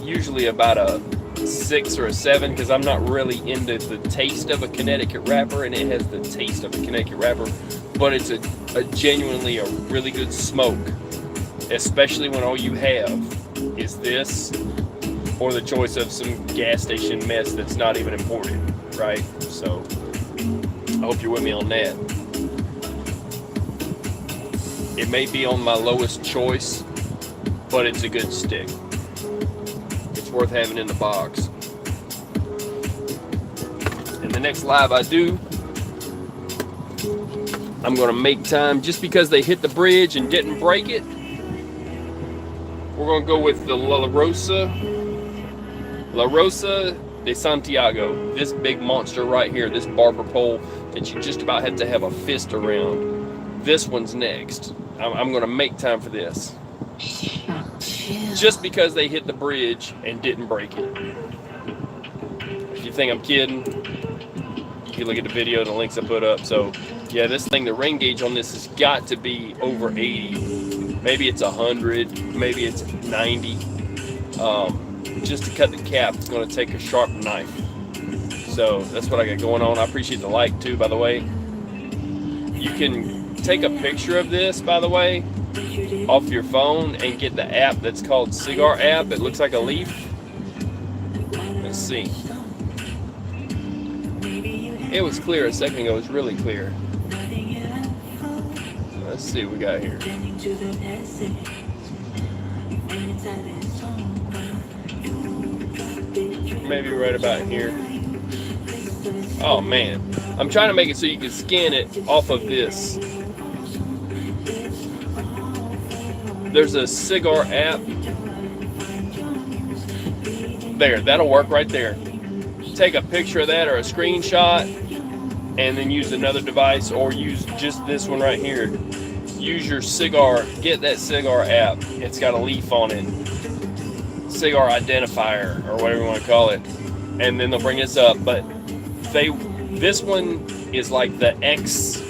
usually about a 6 or a 7 because I'm not really into the taste of a Connecticut wrapper, and it has the taste of a Connecticut wrapper, but it's a genuinely a really good smoke, especially when all you have is this or the choice of some gas station mess that's not even imported, right? So I hope you're with me on that. It may be on my lowest choice, but it's a good stick. It's worth having in the box. And the next live I do, I'm gonna make time just because they hit the bridge and didn't break it. We're gonna go with the La Rosa de Santiago. This big monster right here, this barber pole that you just about had to have a fist around. This one's next. I'm gonna make time for this. Just because they hit the bridge and didn't break it. If you think I'm kidding, you can look at the video, the links I put up. So yeah, this thing, the ring gauge on this has got to be over 80. Maybe it's 100, maybe it's 90. Just to cut the cap, it's gonna take a sharp knife. So that's what I got going on. I appreciate the like too, by the way. You can take a picture of this, by the way, off your phone and get the app that's called Cigar app. It looks like a leaf. Let's see. It was clear a second ago. It was really clear. Let's see what we got here. Maybe right about here. Oh man, I'm trying to make it so you can scan it off of this. There's a cigar app. There, that'll work right there. Take a picture of that or a screenshot and then use another device, or use just this one right here. Use your cigar, get that cigar app. It's got a leaf on it. Cigar identifier, or whatever you want to call it. And then they'll bring this up. But this one is like the X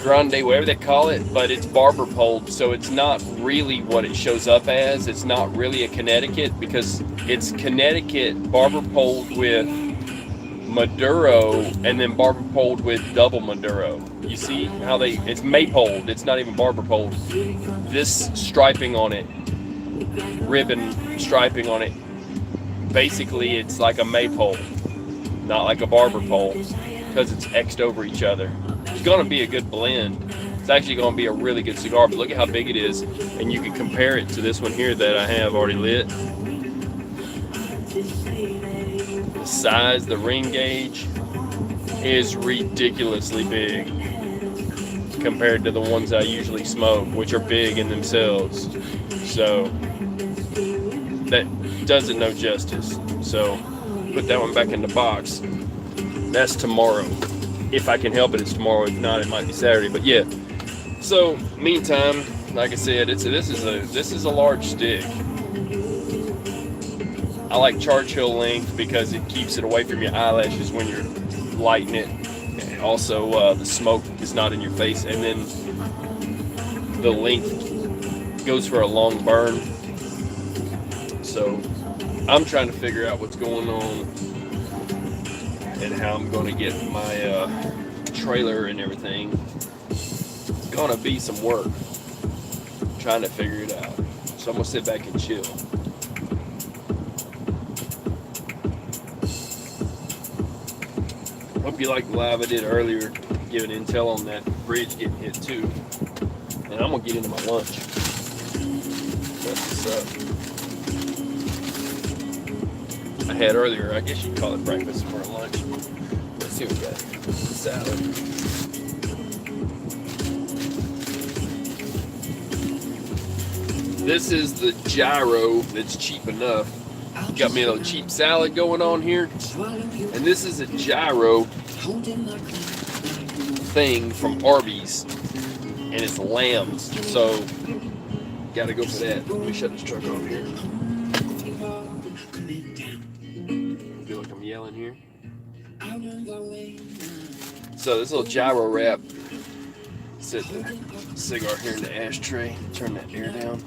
Grande, whatever they call it, but it's barber poled, so it's not really what it shows up as. It's not really a Connecticut, because it's Connecticut barber poled with Maduro and then barber poled with double Maduro. You see how it's maypoled, it's not even barber poled. This striping on it, ribbon striping on it, basically it's like a maypole, not like a barber pole, because it's X'd over each other. It's going to be a good blend. It's actually going to be a really good cigar, but look at how big it is, and you can compare it to this one here that I have already lit. The size, the ring gauge is ridiculously big compared to the ones I usually smoke, which are big in themselves. So that does it no justice. So put that one back in the box. That's tomorrow. If I can help it, it's tomorrow. If not, it might be Saturday. But yeah. So meantime, like I said, this is a large stick. I like Churchill length because it keeps it away from your eyelashes when you're lighting it. And also, the smoke is not in your face. And then the length goes for a long burn. So I'm trying to figure out what's going on and how I'm going to get my trailer and everything. It's going to be some work trying to figure it out. So I'm going to sit back and chill. Hope you liked the live I did earlier, giving intel on that bridge getting hit too. And I'm going to get into my lunch. That's what's up. I had earlier, I guess you'd call it breakfast for lunch. Let's see what we got. Salad. This is the gyro that's cheap enough. Got me a little cheap salad going on here. And this is a gyro thing from Arby's. And it's lambs. So, gotta go for that. Let me shut this truck off here. Feel like I'm yelling here. So this little gyro wrap, set the cigar here in the ashtray, turn that air down.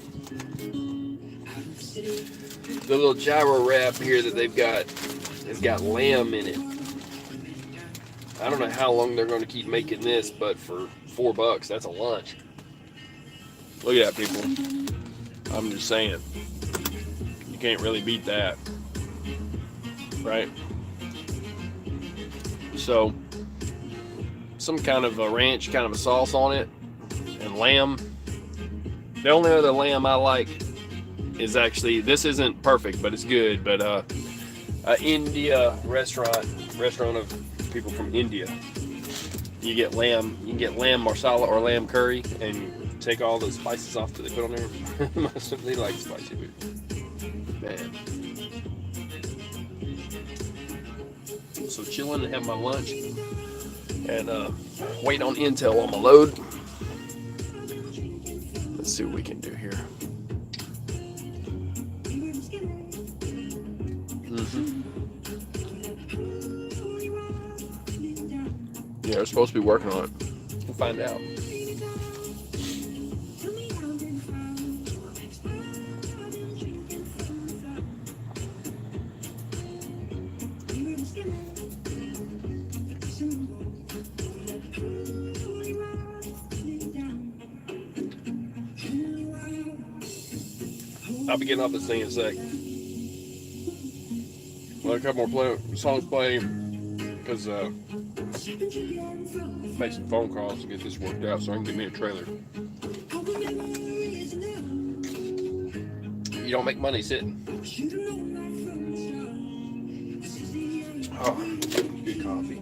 The little gyro wrap here that they've got has got lamb in it. I don't know how long they're going to keep making this, but for $4, that's a lunch. Look at that, people. I'm just saying, you can't really beat that, right? So, some kind of a ranch, kind of a sauce on it, and lamb. The only other lamb I like is actually, this isn't perfect, but it's good, but India restaurant of people from India. You get lamb, you can get lamb marsala or lamb curry, and you take all the spices off that they put on there. They like spicy food. Man. So chilling and have my lunch, and waiting on intel on my load. Let's see what we can do here. Yeah, we're supposed to be working on it. We'll find out. I'll be getting off this thing in a sec. Let a couple more songs play because make some phone calls to get this worked out so I can get me a trailer. You don't make money sitting. Oh, good coffee.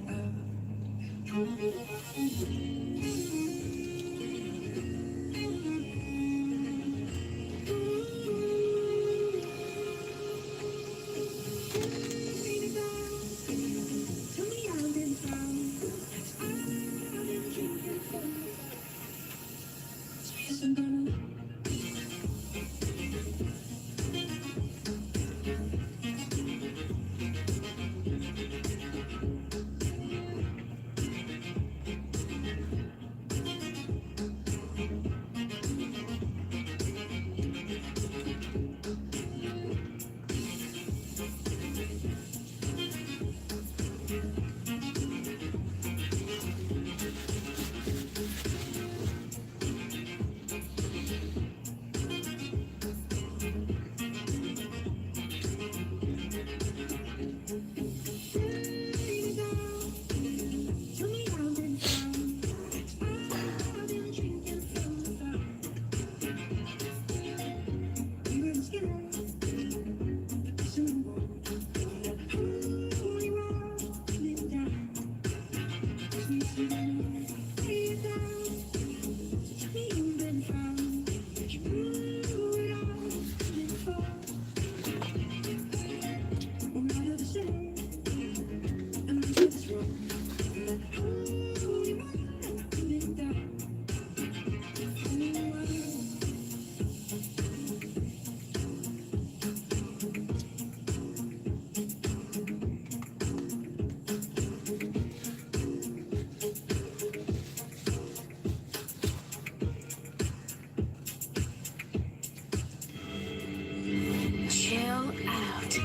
Chill out.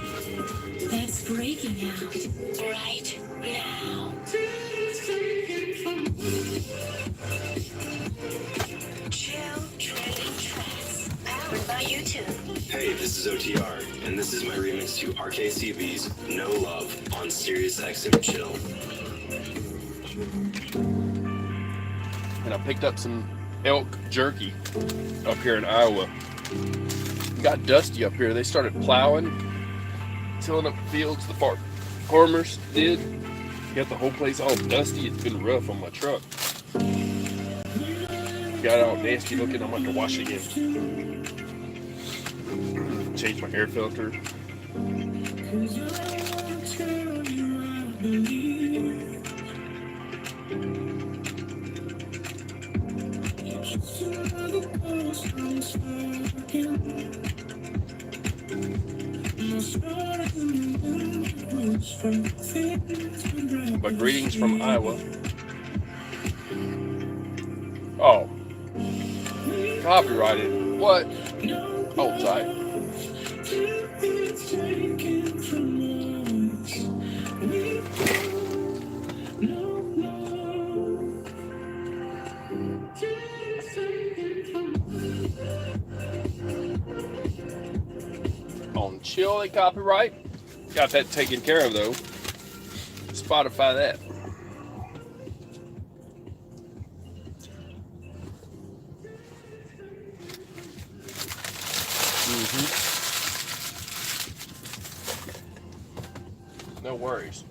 That's breaking out right now. Chill trading tracks powered by YouTube. Hey, this is OTR, and this is my remix to RKCB's No Love on SiriusXM Chill. And I picked up some elk jerky up here in Iowa. It got dusty up here. They started plowing, tilling up the fields. The farmers did. Got the whole place all dusty. It's been rough on my truck. Got it all nasty looking. I'm going to have to wash it again. Change my air filter. But greetings from Iowa. Oh. Copyrighted. What? Hold tight. On Chill, they copyright. Got that taken care of though. Spotify that. No worries.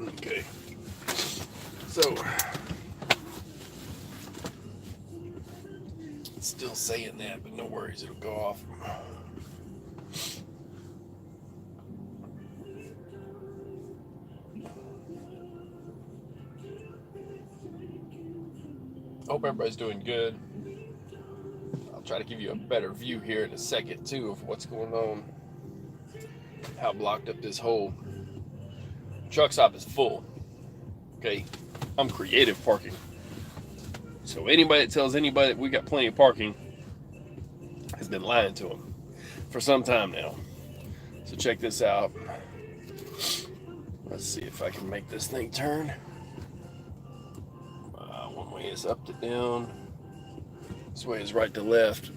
Okay. So, it's still saying that, but no worries, it'll go off. Hope everybody's doing good. I'll try to give you a better view here in a second too of what's going on. how blocked up this whole truck stop is full. Okay, I'm creative parking. So anybody that tells anybody that we got plenty of parking has been lying to them for some time now. So check this out. Let's see if I can make this thing turn. One way is up to down. This way is right to left.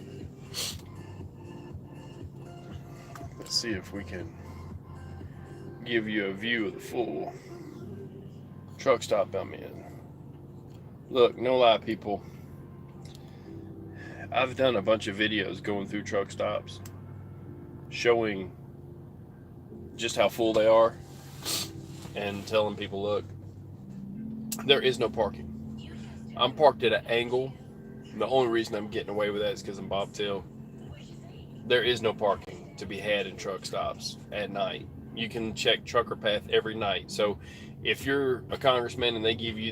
Let's see if we can give you a view of the full truck stop I'm in. Look, no lie, people. I've done a bunch of videos going through truck stops showing just how full they are and telling people, look, there is no parking. I'm parked at an angle. The only reason I'm getting away with that is because I'm bobtail. There is no parking to be had in truck stops at night. You can check Trucker Path every night. So if you're a congressman and they give you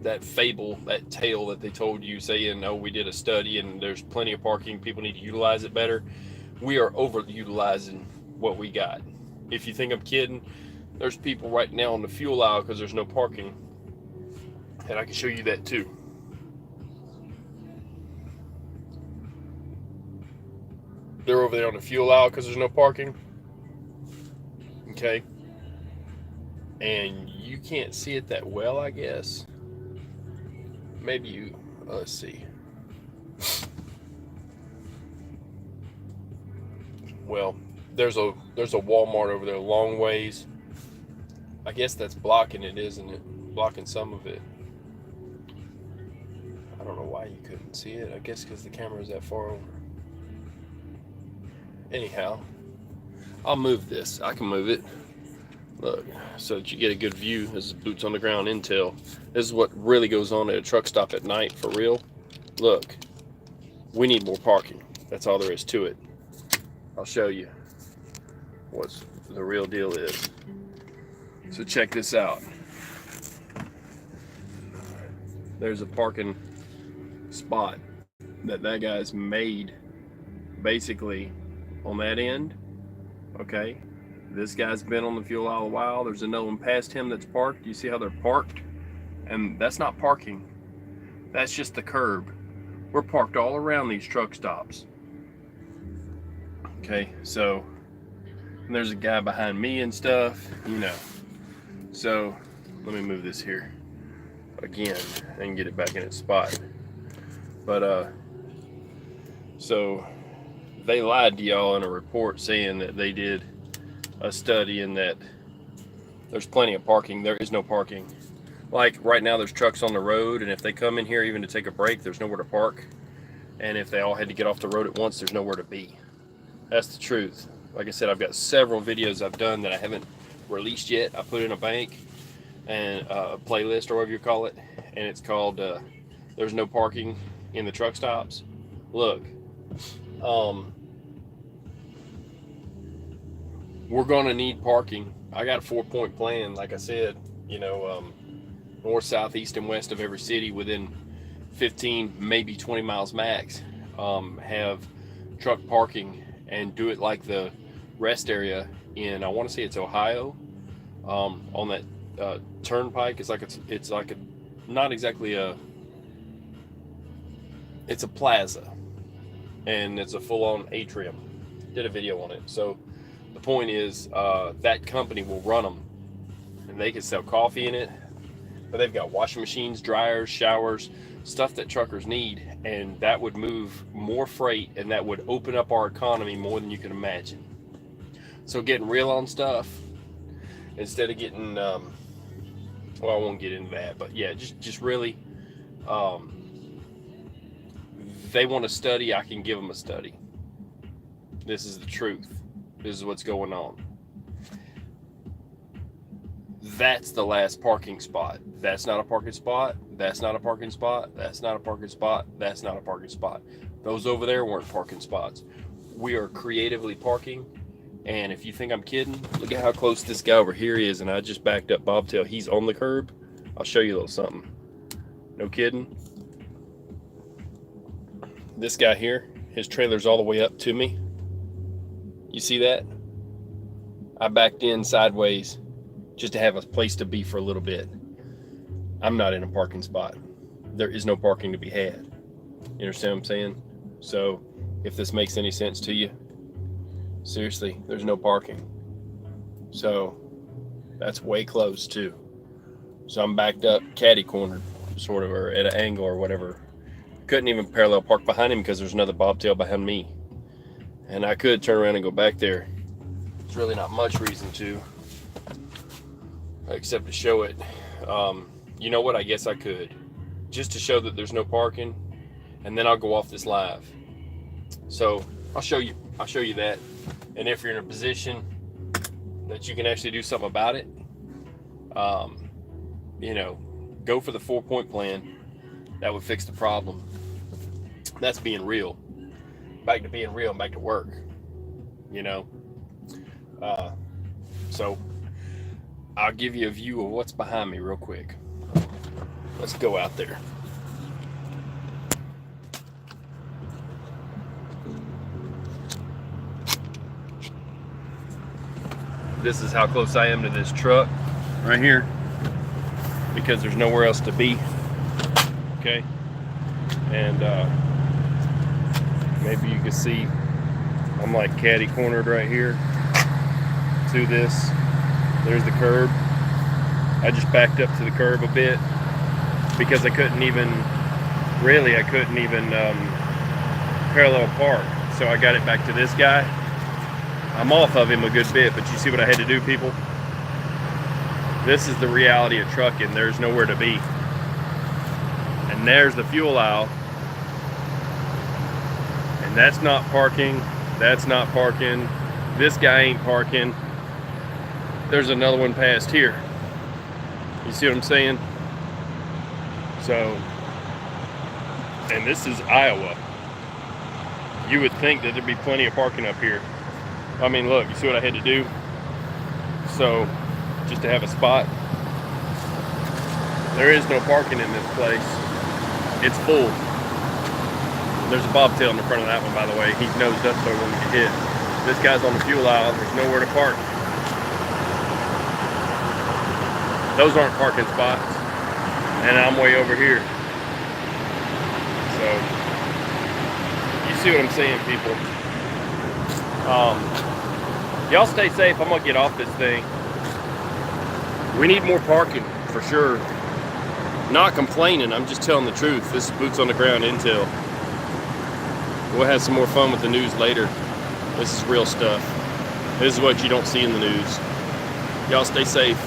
that fable, that tale that they told you saying, oh, we did a study and there's plenty of parking, people need to utilize it better, we are overutilizing what we got. If you think I'm kidding, there's people right now on the fuel aisle because there's no parking, and I can show you that too. They're over there on the fuel aisle because there's no parking. Okay, and you can't see it that well, I guess. Maybe you, let's see. Well, there's a Walmart over there a long ways. I guess that's blocking it, isn't it? Blocking some of it. I don't know why you couldn't see it. I guess because the camera is that far over. Anyhow, I'll move this. I can move it. Look, so that you get a good view. This is boots on the ground intel. This is what really goes on at a truck stop at night, for real. Look, we need more parking. That's all there is to it. I'll show you what the real deal is. So check this out. There's a parking spot that guy's made basically on that end. Okay, this guy's been on the fuel aisle a while. There's another one past him that's parked. You see how they're parked? And that's not parking. That's just the curb. We're parked all around these truck stops. Okay, so and there's a guy behind me and stuff, you know. So let me move this here again and get it back in its spot. But so they lied to y'all in a report saying that they did a study and that there's plenty of parking. There is no parking. Like right now there's trucks on the road, and if they come in here even to take a break, there's nowhere to park. And if they all had to get off the road at once, there's nowhere to be. That's the truth. Like I said, I've got several videos I've done that I haven't released yet. I put in a bank and a playlist or whatever you call it, and it's called There's No Parking in the Truck Stops. Look, we're gonna need parking. I got a 4-point plan, like I said, you know, north, south, east, and west of every city within 15, maybe 20 miles max, have truck parking, and do it like the rest area in, I want to say it's Ohio, on that turnpike. It's like a not exactly a, it's a plaza, and it's a full-on atrium. Did a video on it. So the point is, that company will run them, and they can sell coffee in it, but they've got washing machines, dryers, showers, stuff that truckers need, and that would move more freight, and that would open up our economy more than you can imagine. So getting real on stuff, instead of getting, well, I won't get into that, but yeah, just really, they want to study, I can give them a study. This is the truth. This is what's going on. That's the last parking spot. That's not a parking spot. That's not a parking spot. That's not a parking spot. That's not a parking spot. Those over there weren't parking spots. We are creatively parking. And if you think I'm kidding, look at how close this guy over here is. And I just backed up bobtail. He's on the curb. I'll show you a little something. No kidding. This guy here, his trailer's all the way up to me. You see that? I backed in sideways just to have a place to be for a little bit. I'm not in a parking spot. There is no parking to be had. You understand what I'm saying? So if this makes any sense to you, seriously, there's no parking. So that's way close too. So I'm backed up, caddy cornered, sort of, or at an angle or whatever. Couldn't even parallel park behind him because there's another bobtail behind me. And I could turn around and go back there. There's really not much reason to, except to show it. You know what? I guess I could, just to show that there's no parking, and then I'll go off this live. So I'll show you that. And if you're in a position that you can actually do something about it, you know, go for the 4-point plan. That would fix the problem. That's being real. Back to being real and back to work, you know. So I'll give you a view of what's behind me real quick. Let's go out there. This is how close I am to this truck right here, because there's nowhere else to be. Okay, and maybe you can see I'm like caddy cornered right here to this. There's the curb. I just backed up to the curb a bit because I couldn't even parallel park. So I got it back to this guy. I'm off of him a good bit, but you see what I had to do, people? This is the reality of trucking. There's nowhere to be. And there's the fuel aisle. And that's not parking. That's not parking. This guy ain't parking. There's another one past here. You see what I'm saying? So, and this is Iowa. You would think that there'd be plenty of parking up here. I mean, look, you see what I had to do? So, just to have a spot. There is no parking in this place. It's full. There's a bobtail in the front of that one, by the way. He's nosed up so he won't get hit. This guy's on the fuel aisle. There's nowhere to park. Those aren't parking spots. And I'm way over here. So, you see what I'm saying, people? Y'all stay safe. I'm gonna get off this thing. We need more parking, for sure. Not complaining, I'm just telling the truth. This is boots on the ground intel. We'll have some more fun with the news later. This is real stuff. This is what you don't see in the news. Y'all stay safe.